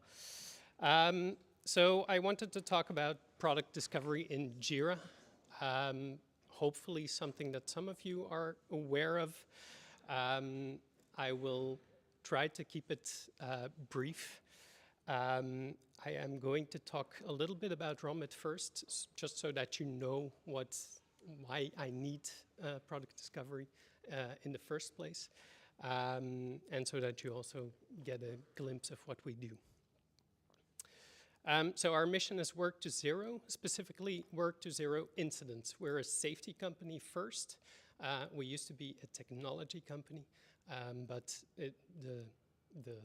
Speaker 8: So I wanted to talk about product discovery in Jira. Hopefully something that some of you are aware of. I will try to keep it brief. I am going to talk a little bit about ROM at first, just so that you know why I need product discovery in the first place, and so that you also get a glimpse of what we do. So our mission is work to zero, specifically work to zero incidents. We're a safety company first. We used to be a technology company, but the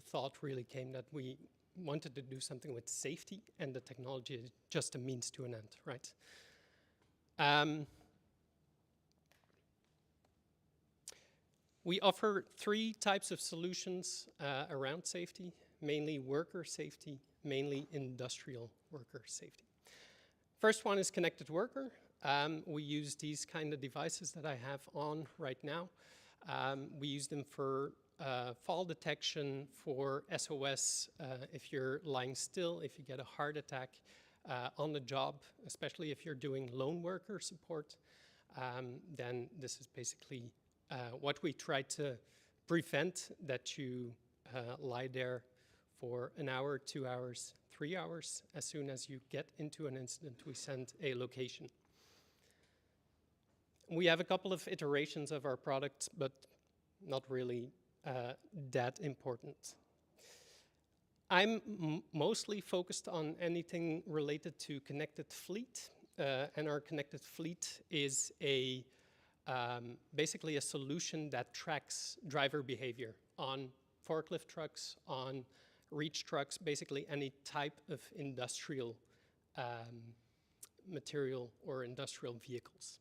Speaker 8: thought really came that we wanted to do something with safety, and the technology is just a means to an end, right? We offer 3 types of solutions around safety, mainly worker safety, mainly industrial worker safety. First one is connected worker. We use these kind of devices that I have on right now. We use them for fall detection, for SOS, if you're lying still, if you get a heart attack on the job, especially if you're doing lone worker support, then this is basically what we try to prevent, that you lie there for an hour, 2 hours, 3 hours. As soon as you get into an incident, we send a location. We have a couple of iterations of our products, but not really that important. I'm mostly focused on anything related to connected fleet, and our connected fleet is basically a solution that tracks driver behavior on forklift trucks, on reach trucks, basically any type of industrial material or industrial vehicles.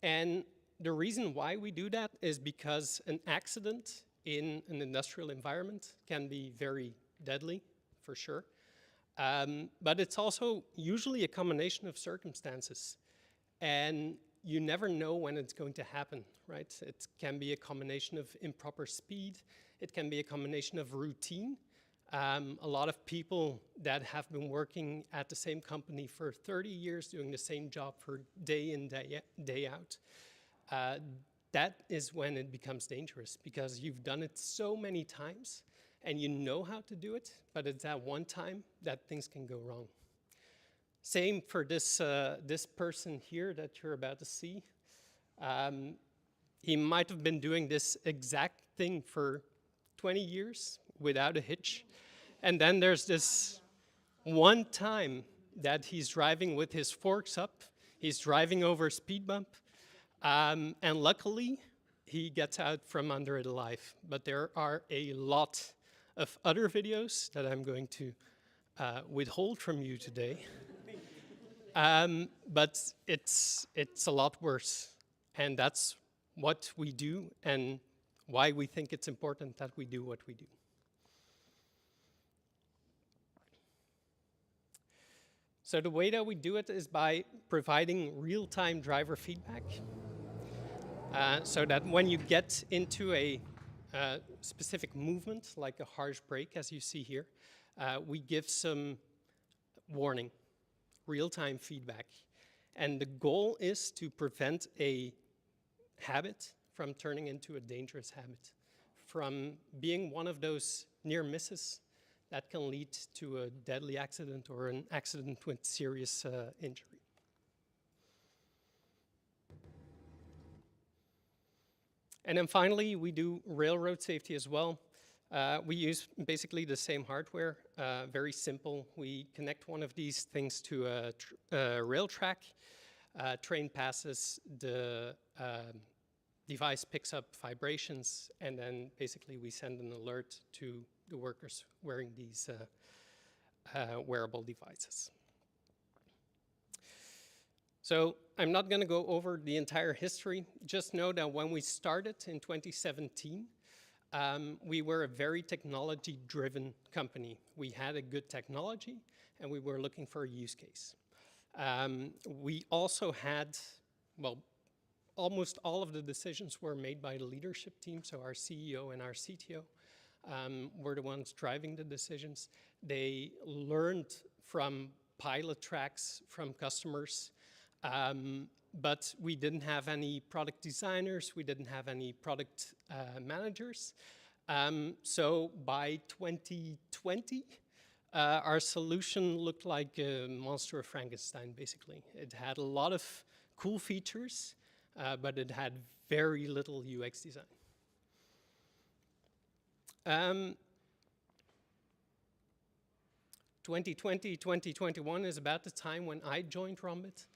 Speaker 8: And the reason why we do that is because an accident in an industrial environment can be very deadly, for sure. But it's also usually a combination of circumstances. And you never know when it's going to happen, right? It can be a combination of improper speed. It can be a combination of routine. A lot of people that have been working at the same company for 30 years, doing the same job for day in, day out, that is when it becomes dangerous, because you've done it so many times and you know how to do it, but it's that one time that things can go wrong. Same for this person here that you're about to see. He might have been doing this exact thing for 20 years without a hitch. And then there's this one time that he's driving with his forks up. He's driving over a speed bump. And luckily, he gets out from under it alive. But there are a lot of other videos that I'm going to withhold from you today. But it's a lot worse. And that's what we do and why we think it's important that we do what we do. So the way that we do it is by providing real-time driver feedback. So that when you get into a specific movement, like a harsh brake, as you see here, we give some warning, real-time feedback. And the goal is to prevent a habit from turning into a dangerous habit, from being one of those near misses that can lead to a deadly accident or an accident with serious injury. And then finally, we do railroad safety as well. We use basically the same hardware, very simple. We connect one of these things to a rail track, train passes, the device picks up vibrations, and then basically we send an alert to the workers wearing these wearable devices. So I'm not going to go over the entire history. Just know that when we started in 2017, we were a very technology-driven company. We had a good technology, and we were looking for a use case. We also had, well, almost all of the decisions were made by the leadership team, so our CEO and our CTO were the ones driving the decisions. They learned from pilot tracks from customers, but we didn't have any product designers, we didn't have any product managers. So by 2020, our solution looked like a monster of Frankenstein, basically. It had a lot of cool features, but it had very little UX design. 2020, 2021 is about the time when I joined Rombit,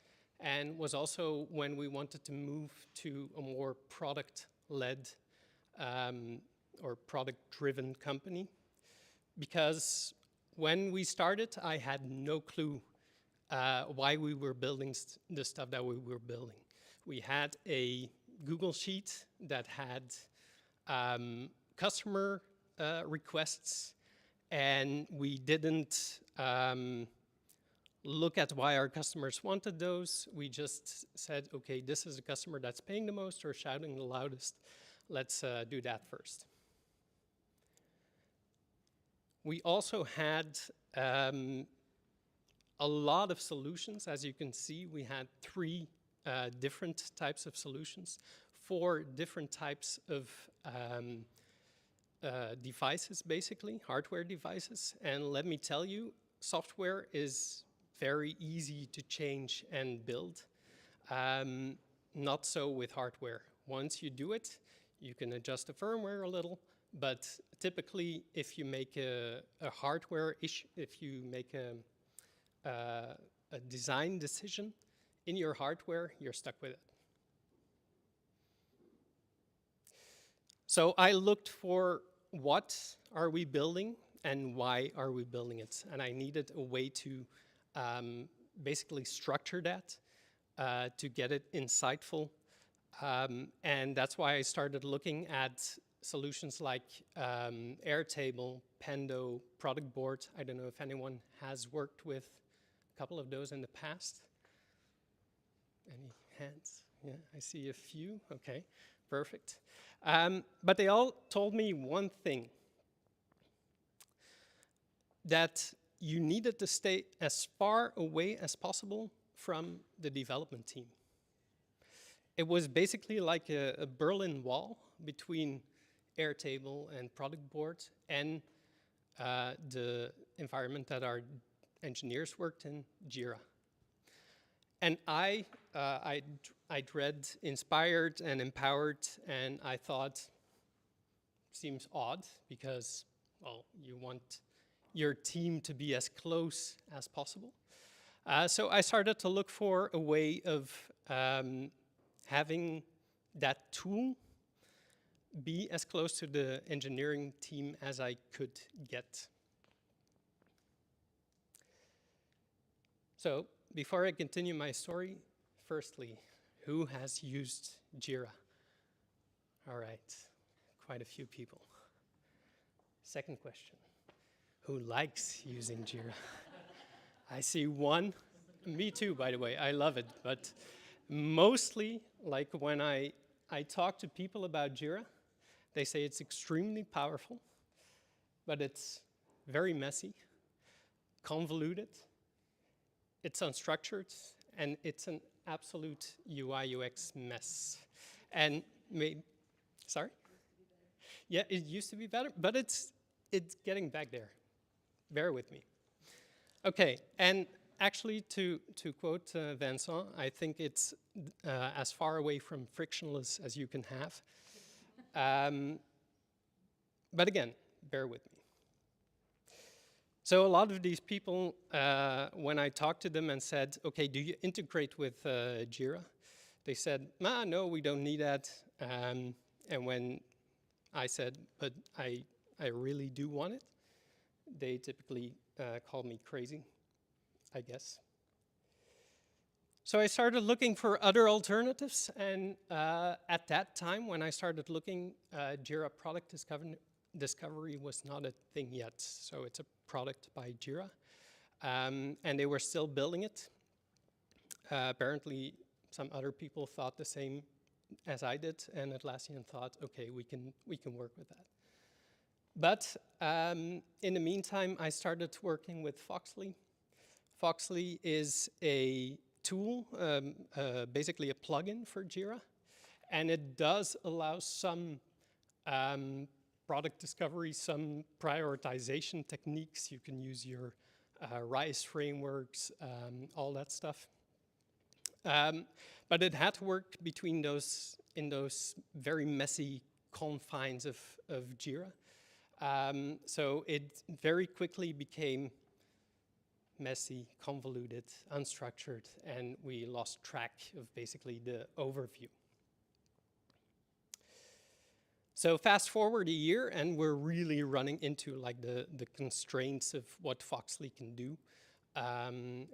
Speaker 8: and was also when we wanted to move to a more product-led or product-driven company. Because when we started, I had no clue why we were building the stuff that we were building. We had a Google Sheet that had customer requests, and we didn't look at why our customers wanted those. We just said, okay, this is the customer that's paying the most or shouting the loudest. Let's do that first. We also had a lot of solutions. As you can see, we had 3 different types of solutions, 4 different types of devices, basically, hardware devices. And let me tell you, software is very easy to change and build. Not so with hardware. Once you do it, you can adjust the firmware a little, but typically if you make a hardware issue, if you make a design decision in your hardware, you're stuck with it. So I looked for what are we building and why are we building it? And I needed a way to basically structure that to get it insightful. And that's why I started looking at solutions like Airtable, Pendo, Product Board. I don't know if anyone has worked with a couple of those in the past. Any hands? Yeah, I see a few. Okay, perfect. But they all told me one thing, that you needed to stay as far away as possible from the development team. It was basically like a Berlin Wall between Airtable and Product Board and the environment that our engineers worked in, Jira. And I read Inspired and Empowered, and I thought, seems odd because, well, you want your team to be as close as possible. So I started to look for a way of having that tool be as close to the engineering team as I could get. So before I continue my story, firstly, who has used Jira? All right, quite a few people. Second question, who likes using Jira? I see one. Me too, by the way, I love it. But mostly, like when I talk to people about Jira, they say it's extremely powerful, but it's very messy, convoluted, it's unstructured, and it's an absolute UI UX mess. And sorry? Yeah, it used to be better, but it's getting back there. Bear with me. Okay, and actually to quote Vincent, I think it's as far away from frictionless as you can have. But again, bear with me. So a lot of these people, when I talked to them and said, okay, do you integrate with Jira? They said, no, we don't need that. And when I said, but I I really do want it. They typically call me crazy, I guess. So I started looking for other alternatives, and at that time, when I started looking, Jira Product Discovery was not a thing yet. So it's a product by Jira, and they were still building it. Apparently, some other people thought the same as I did, and Atlassian thought, okay, we can work with that. But in the meantime, I started working with Foxley. Foxley is a tool, basically a plugin for Jira, and it does allow some product discovery, some prioritization techniques. You can use your RISE frameworks, all that stuff. But it had to work between those, in those very messy confines of Jira. So it very quickly became messy, convoluted, unstructured, and we lost track of basically the overview. So fast forward a year, and we're really running into like the constraints of what Foxley can do.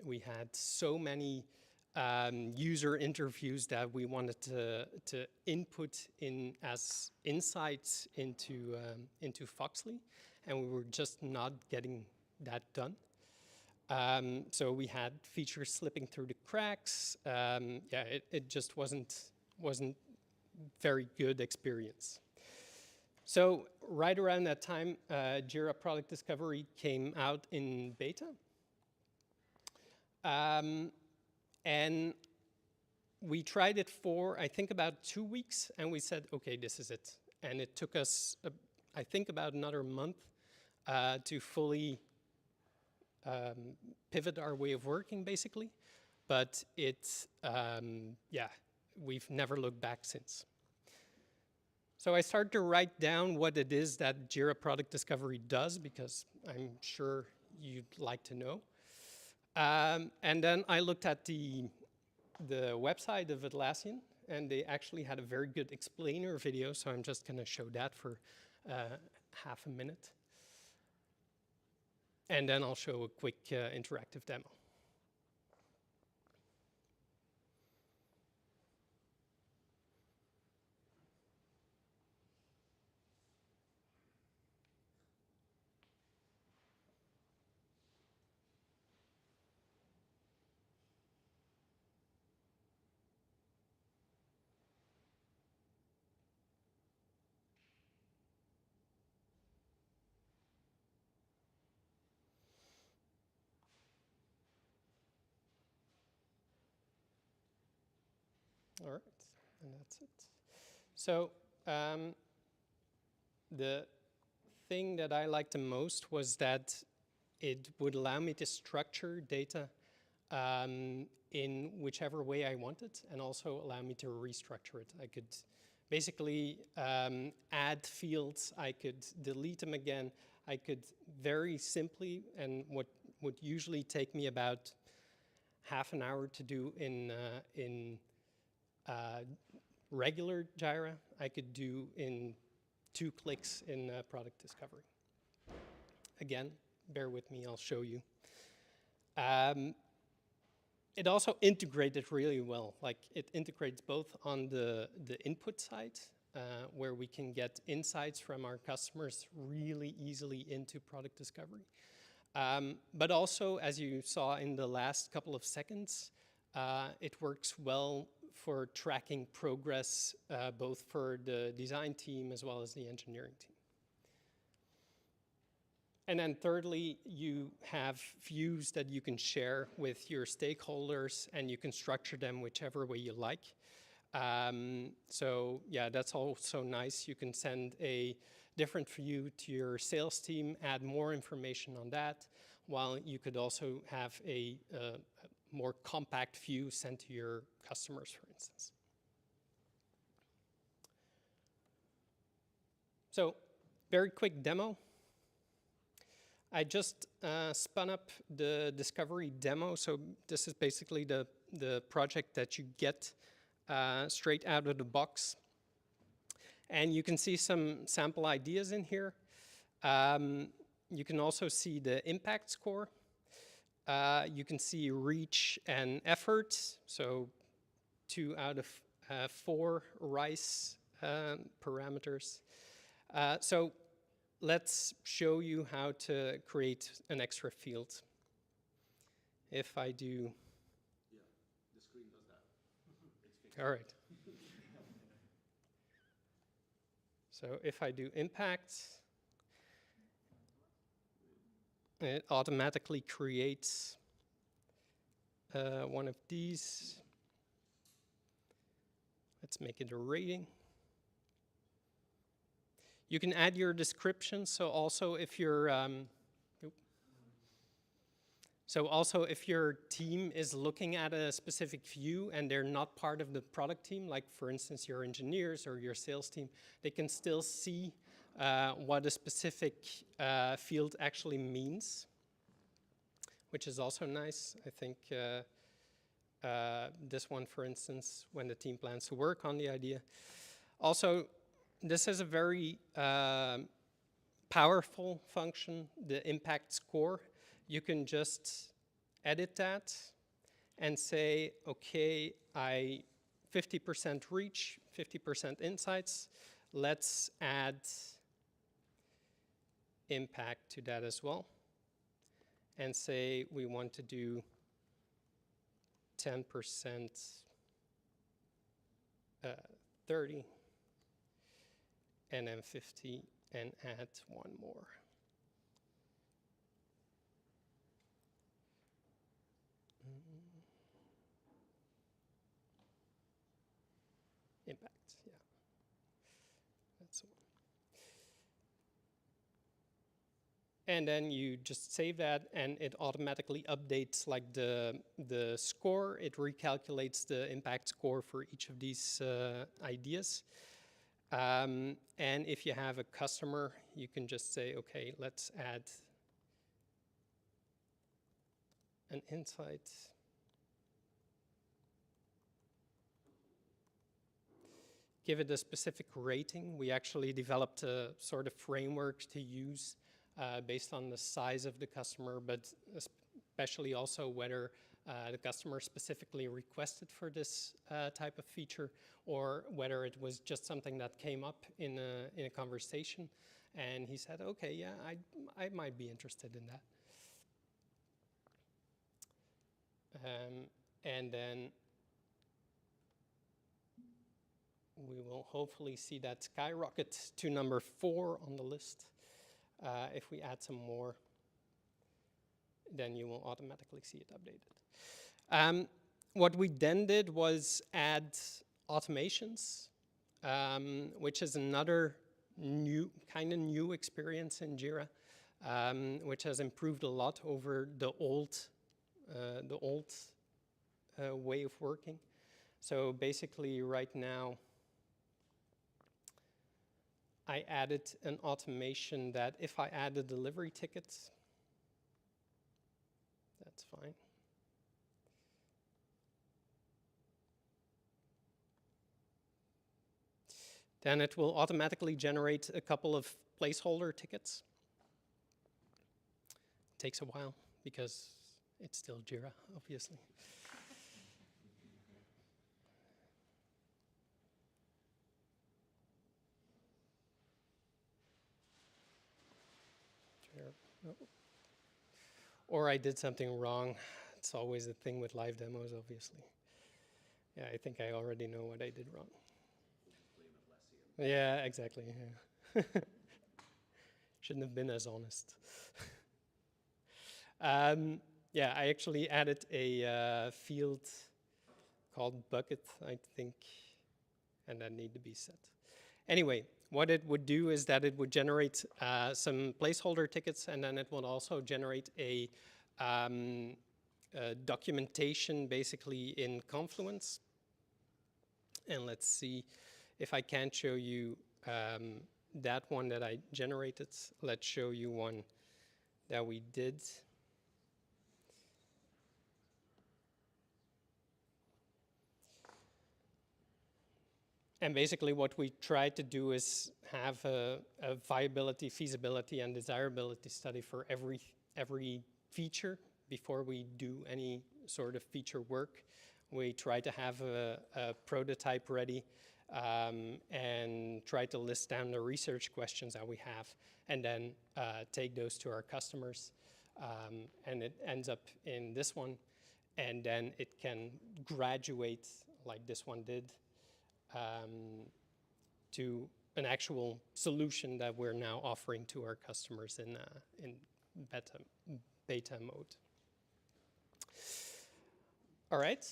Speaker 8: We had so many user interviews that we wanted to input in as insights into Foxley, and we were just not getting that done. So we had features slipping through the cracks. Yeah, it just wasn't very good experience. So right around that time, Jira Product Discovery came out in beta. And we tried it for, I think, about 2 weeks, and we said, okay, this is it. And it took us, I think, about another month to fully pivot our way of working, basically. But it's, yeah, we've never looked back since. So I started to write down what it is that Jira Product Discovery does, because I'm sure you'd like to know. And then I looked at the website of Atlassian, and they actually had a very good explainer video, so I'm just gonna show that for half a minute. And then I'll show a quick interactive demo. All right, and that's it. So the thing that I liked the most was that it would allow me to structure data in whichever way I wanted, and also allow me to restructure it. I could basically add fields, I could delete them again, I could very simply, and what would usually take me about half an hour to do in regular Jira, I could do in 2 clicks in Product Discovery. Again, bear with me, I'll show you. It also integrated really well. Like, it integrates both on the input side, where we can get insights from our customers really easily into Product Discovery. But also, as you saw in the last couple of seconds, it works well for tracking progress, both for the design team as well as the engineering team. And then thirdly, you have views that you can share with your stakeholders, and you can structure them whichever way you like. So yeah, that's also nice. You can send a different view to your sales team, add more information on that, while you could also have a more compact view sent to your customers, for instance. So, very quick demo. I just spun up the Discovery demo. So this is basically the project that you get straight out of the box. And you can see some sample ideas in here. You can also see the impact score. You can see reach and effort, so 2 out of 4 RICE parameters. So let's show you how to create an extra field. If I do...
Speaker 5: Yeah, the screen does that.
Speaker 8: All right. So if I do impact, it automatically creates one of these. Let's make it a rating. You can add your description. So also if you're if your team is looking at a specific view and they're not part of the product team, like for instance your engineers or your sales team, they can still see what a specific field actually means, which is also nice. I think this one, for instance, when the team plans to work on the idea. Also, this is a very powerful function, the impact score. You can just edit that and say, okay, 50% reach, 50% insights. Let's add impact to that as well. And say we want to do 10%, 30, and then 50, and add one more. Impact, yeah. That's the one. And then you just save that, and it automatically updates like the score. It recalculates the impact score for each of these ideas. And if you have a customer, you can just say, okay, let's add an insight. Give it a specific rating. We actually developed a sort of framework to use based on the size of the customer, but especially also whether the customer specifically requested for this type of feature, or whether it was just something that came up in a conversation, and he said, okay, yeah, I might be interested in that. And then we will hopefully see that skyrocket to number 4 on the list. If we add some more, then you will automatically see it updated. What we then did was add automations, which is another kind of new experience in Jira, which has improved a lot over the old way of working. So basically right now, I added an automation that if I add a delivery ticket, that's fine. Then it will automatically generate a couple of placeholder tickets. It takes a while because it's still Jira, obviously. No. Or I did something wrong. It's always a thing with live demos, obviously. Yeah, I think I already know what I did wrong. Yeah, exactly. Yeah. Shouldn't have been as honest. Yeah, I actually added a field called bucket, I think, and that need to be set. Anyway, what it would do is that it would generate some placeholder tickets, and then it would also generate a documentation basically in Confluence. And let's see if I can't show you that one that I generated. Let's show you one that we did. And basically what we try to do is have a viability, feasibility, and desirability study for every feature before we do any sort of feature work. We try to have a prototype ready and try to list down the research questions that we have, and then take those to our customers. And it ends up in this one, and then it can graduate like this one did to an actual solution that we're now offering to our customers in beta mode. All right.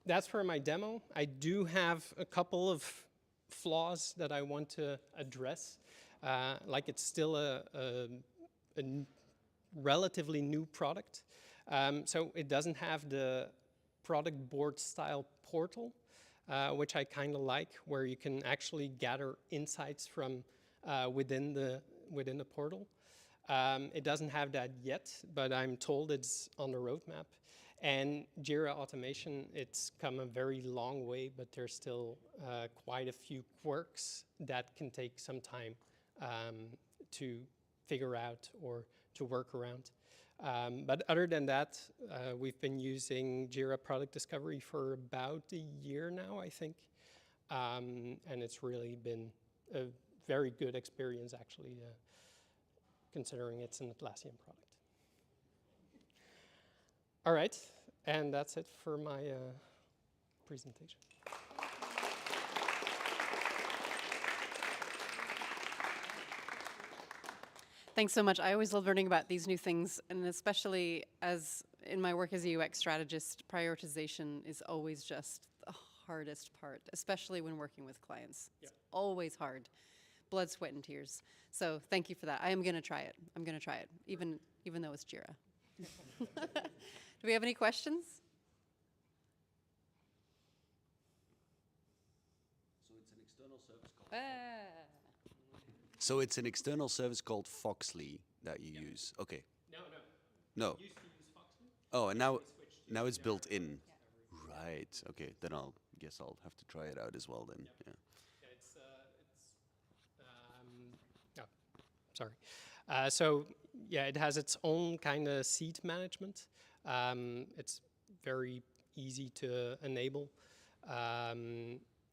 Speaker 8: That's for my demo. I do have a couple of flaws that I want to address. Like it's still a relatively new product. So it doesn't have the product board style portal, which I kind of like, where you can actually gather insights from within the portal. It doesn't have that yet, but I'm told it's on the roadmap. And Jira automation, it's come a very long way, but there's still quite a few quirks that can take some time to figure out or to work around. But other than that, we've been using Jira Product Discovery for about a year now, I think. And it's really been a very good experience, actually, considering it's an Atlassian product. All right, and that's it for my presentation.
Speaker 1: Thanks so much. I always love learning about these new things, and especially as in my work as a UX strategist, prioritization is always just the hardest part, especially when working with clients. It's always hard. Blood, sweat, and tears. So thank you for that. I am going to try it. I'm going to try it, even though it's Jira. Do we have any questions?
Speaker 9: So it's an external service called Foxley that you use. Okay. No.
Speaker 8: Used to use Foxley.
Speaker 9: Oh, and now it's built in. Right. Okay. Then guess I'll have to try it out as well then. Yeah.
Speaker 8: Sorry. So yeah, it has its own kind of seat management. It's very easy to enable.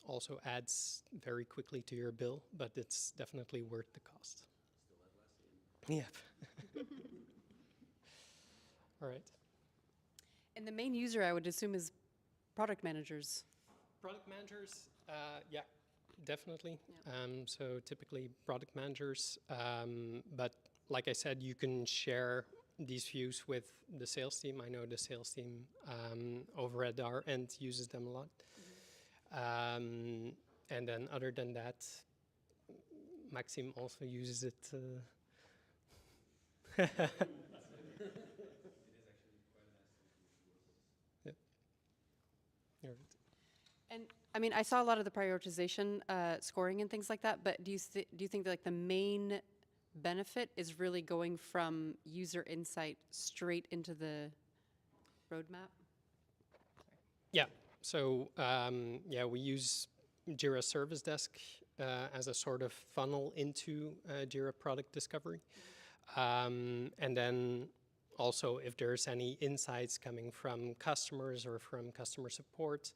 Speaker 8: Also adds very quickly to your bill, but it's definitely worth the cost. Yeah. All right.
Speaker 1: And the main user, I would assume, is product managers.
Speaker 8: Product managers, yeah, definitely.
Speaker 1: Yeah.
Speaker 8: So typically product managers, but like I said, you can share these views with the sales team. I know the sales team over at our end uses them a lot. And then other than that, Maxime also uses it. Yeah. You're right.
Speaker 1: And I mean, I saw a lot of the prioritization scoring and things like that, but do you think that like the main benefit is really going from user insight straight into the roadmap?
Speaker 8: Yeah. So yeah, we use Jira Service Desk as a sort of funnel into Jira Product Discovery. And then also if there's any insights coming from customers or from customer support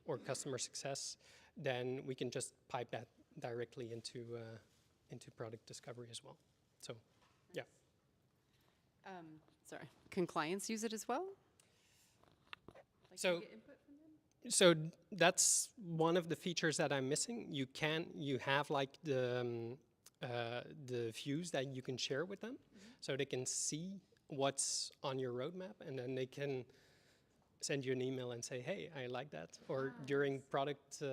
Speaker 8: or customer success, then we can just pipe that directly into Product Discovery as well. So, yeah.
Speaker 1: Sorry, can clients use it as well? Like,
Speaker 8: So-
Speaker 1: can you get input from them?
Speaker 8: So that's one of the features that I'm missing. You have like the views that you can share with them, so they can see what's on your roadmap, and then they can send you an email and say, hey, I like that. Or during product,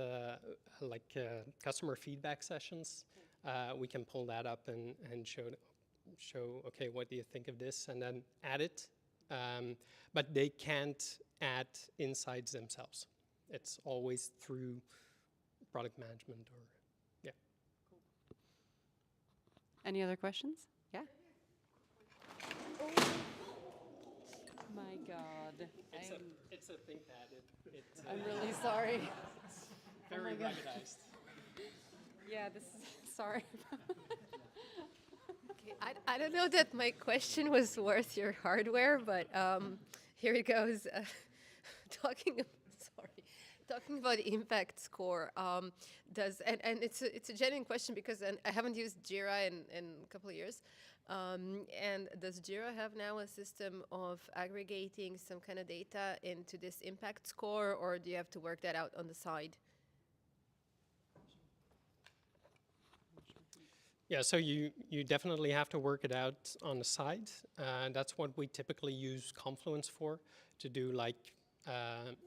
Speaker 8: customer feedback sessions, we can pull that up and show, okay, what do you think of this? And then add it. But they can't add insights themselves. It's always through product management or, yeah.
Speaker 1: Any other questions? Yeah? My God.
Speaker 8: It's a ThinkPad.
Speaker 1: I'm really sorry.
Speaker 8: Very
Speaker 1: God.
Speaker 8: ruggedized.
Speaker 1: Yeah, this is, sorry.
Speaker 7: Okay, I don't know that my question was worth your hardware, but here it goes. Talking, talking about the impact score, and it's a genuine question because I haven't used Jira in a couple of years. And does Jira have now a system of aggregating some kind of data into this impact score, or do you have to work that out on the side?
Speaker 8: Yeah, so you definitely have to work it out on the side. And that's what we typically use Confluence for, to do like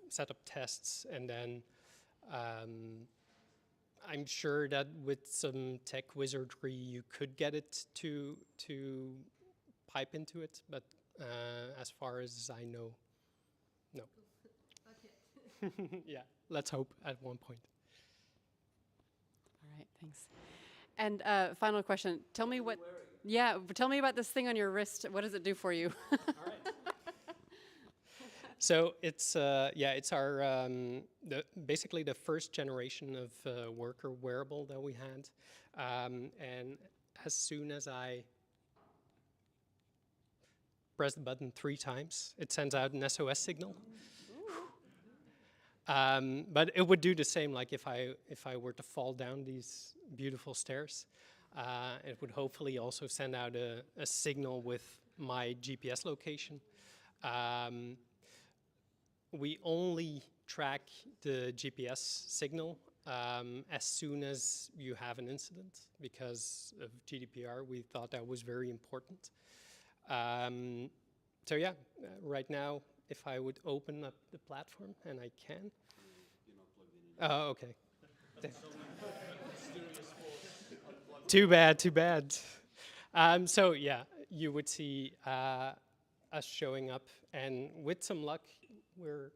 Speaker 8: set up tests. And then I'm sure that with some tech wizardry, you could get it to pipe into it. But as far as I know, no. Yeah, let's hope at one point.
Speaker 1: All right, thanks. And final question. Tell me what, yeah, tell me about this thing on your wrist. What does it do for you?
Speaker 8: All right. So it's it's our basically the first generation of worker wearable that we had, and as soon as I press the button 3 times, it sends out an SOS signal. But it would do the same, like if I were to fall down these beautiful stairs. It would hopefully also send out a signal with my GPS location. We only track the GPS signal as soon as you have an incident. Because of GDPR, we thought that was very important. So yeah, right now, if I would open up the platform, and I can.
Speaker 9: You're not plugged in.
Speaker 8: Oh, okay. Too bad, too bad. So yeah, you would see us showing up, and with some luck, we're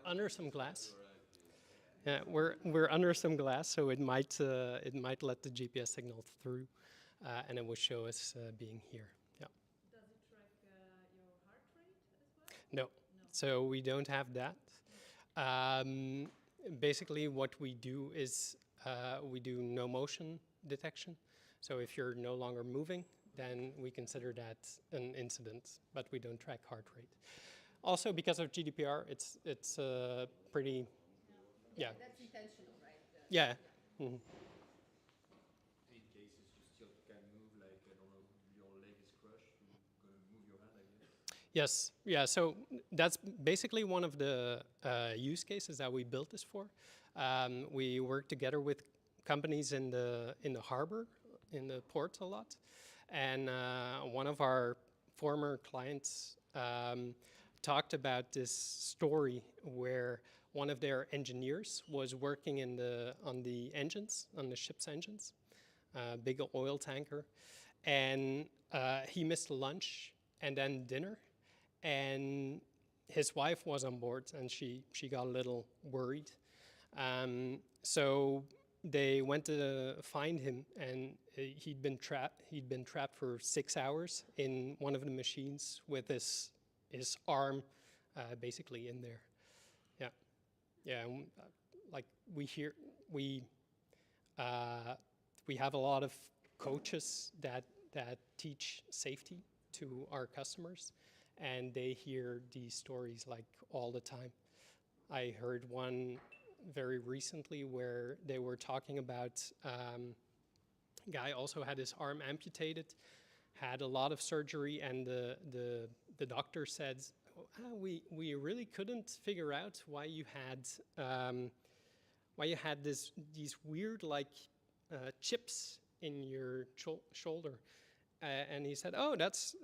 Speaker 8: under some glass. Yeah, we're under some glass, so it might let the GPS signal through, and it will show us being here. Yeah.
Speaker 10: Does it track your heart rate as well?
Speaker 8: No, so we don't have that. Basically, what we do is we do no motion detection. So if you're no longer moving, then we consider that an incident, but we don't track heart rate. Also, because of GDPR, it's pretty, yeah.
Speaker 7: That's intentional, right?
Speaker 8: Yeah. Mhm.
Speaker 5: In cases you still can move, like, I don't know, your leg is crushed, you're gonna move your hand, I guess.
Speaker 8: Yes, yeah, so that's basically one of the use cases that we built this for. We work together with companies in the harbor, in the port a lot. And one of our former clients talked about this story where one of their engineers was working on the engines, on the ship's engines, big oil tanker. And he missed lunch and then dinner. And his wife was on board, and she got a little worried. So they went to find him, and he'd been trapped for 6 hours in one of the machines with his arm basically in there. Yeah, yeah. And, like we have a lot of coaches that teach safety to our customers, and they hear these stories like all the time. I heard one very recently where they were talking about guy also had his arm amputated, had a lot of surgery, and the doctor said, we really couldn't figure out why you had these weird like chips in your shoulder. And he said, oh, that's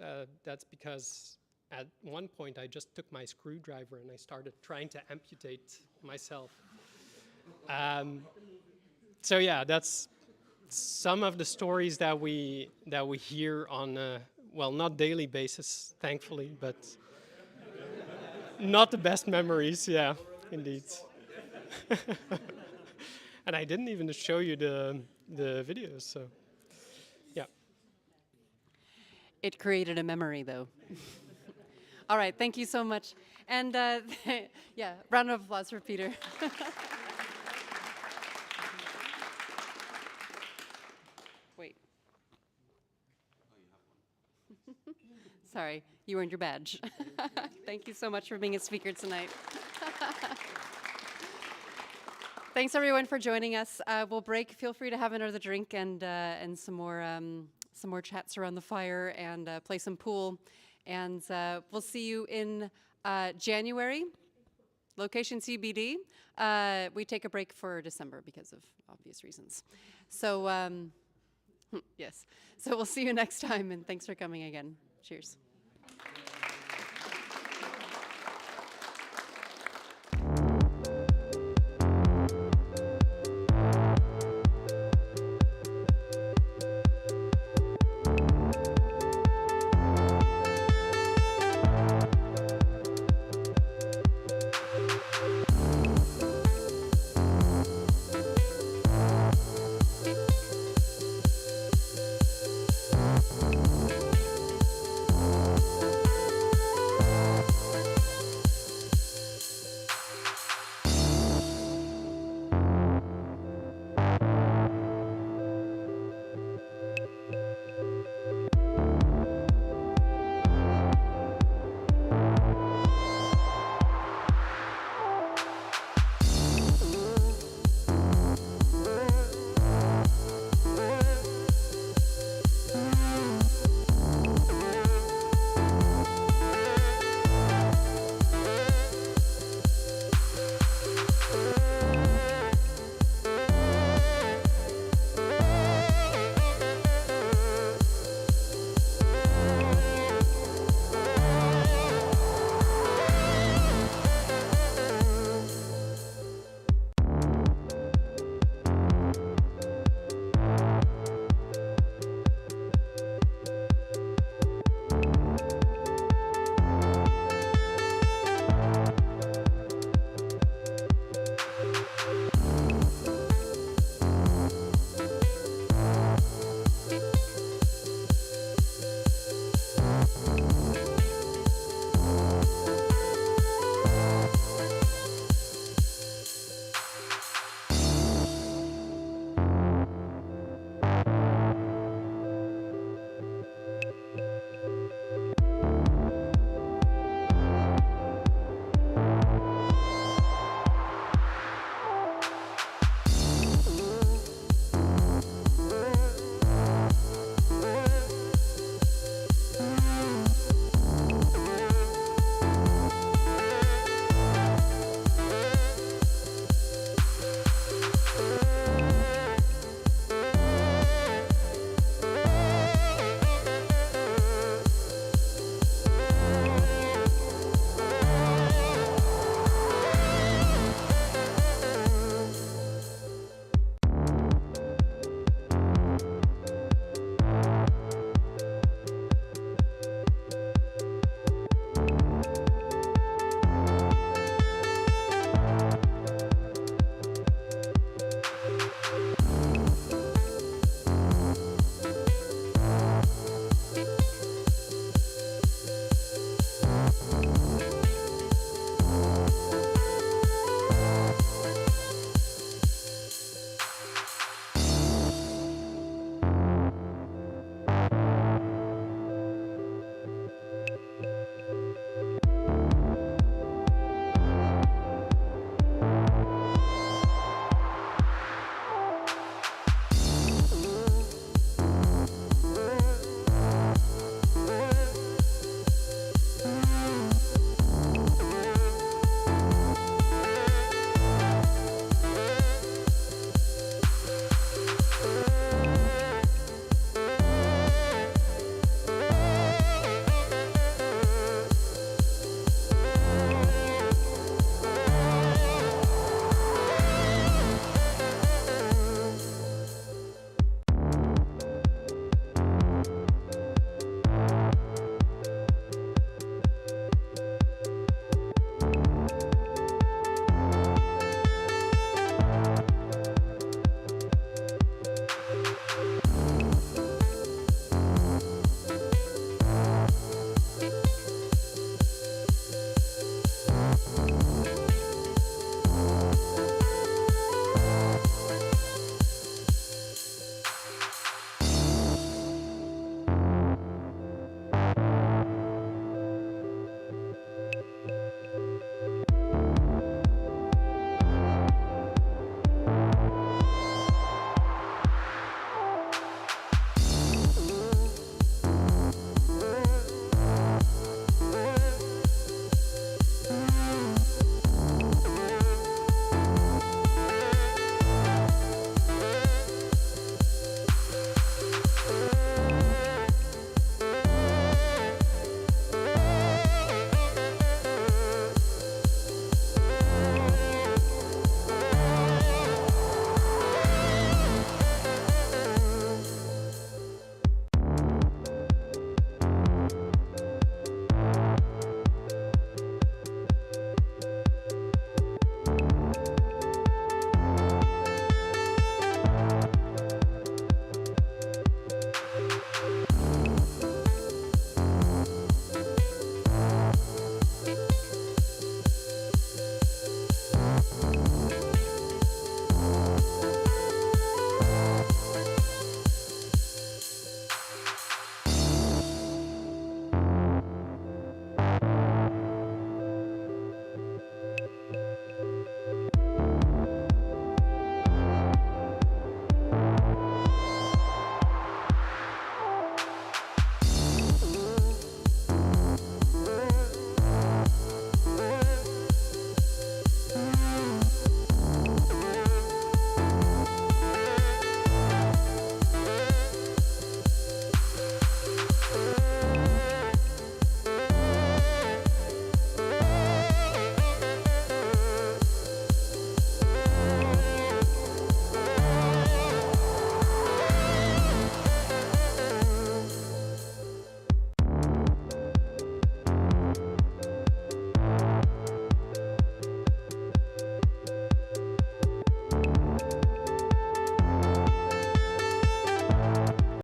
Speaker 8: because at one point I just took my screwdriver and I started trying to amputate myself. So yeah, that's some of the stories that we hear on well, not daily basis, thankfully, but not the best memories. Yeah, indeed. And I didn't even show you the videos, so yeah.
Speaker 1: It created a memory, though. All right, thank you so much. And yeah, round of applause for Peter. Wait. Sorry, you earned your badge. Thank you so much for being a speaker tonight. Thanks everyone for joining us. We'll break. Feel free to have another drink and some more chats around the fire and play some pool. And we'll see you in January. Location CBD. We take a break for December because of obvious reasons. So yes. So we'll see you next time. And thanks for coming again. Cheers.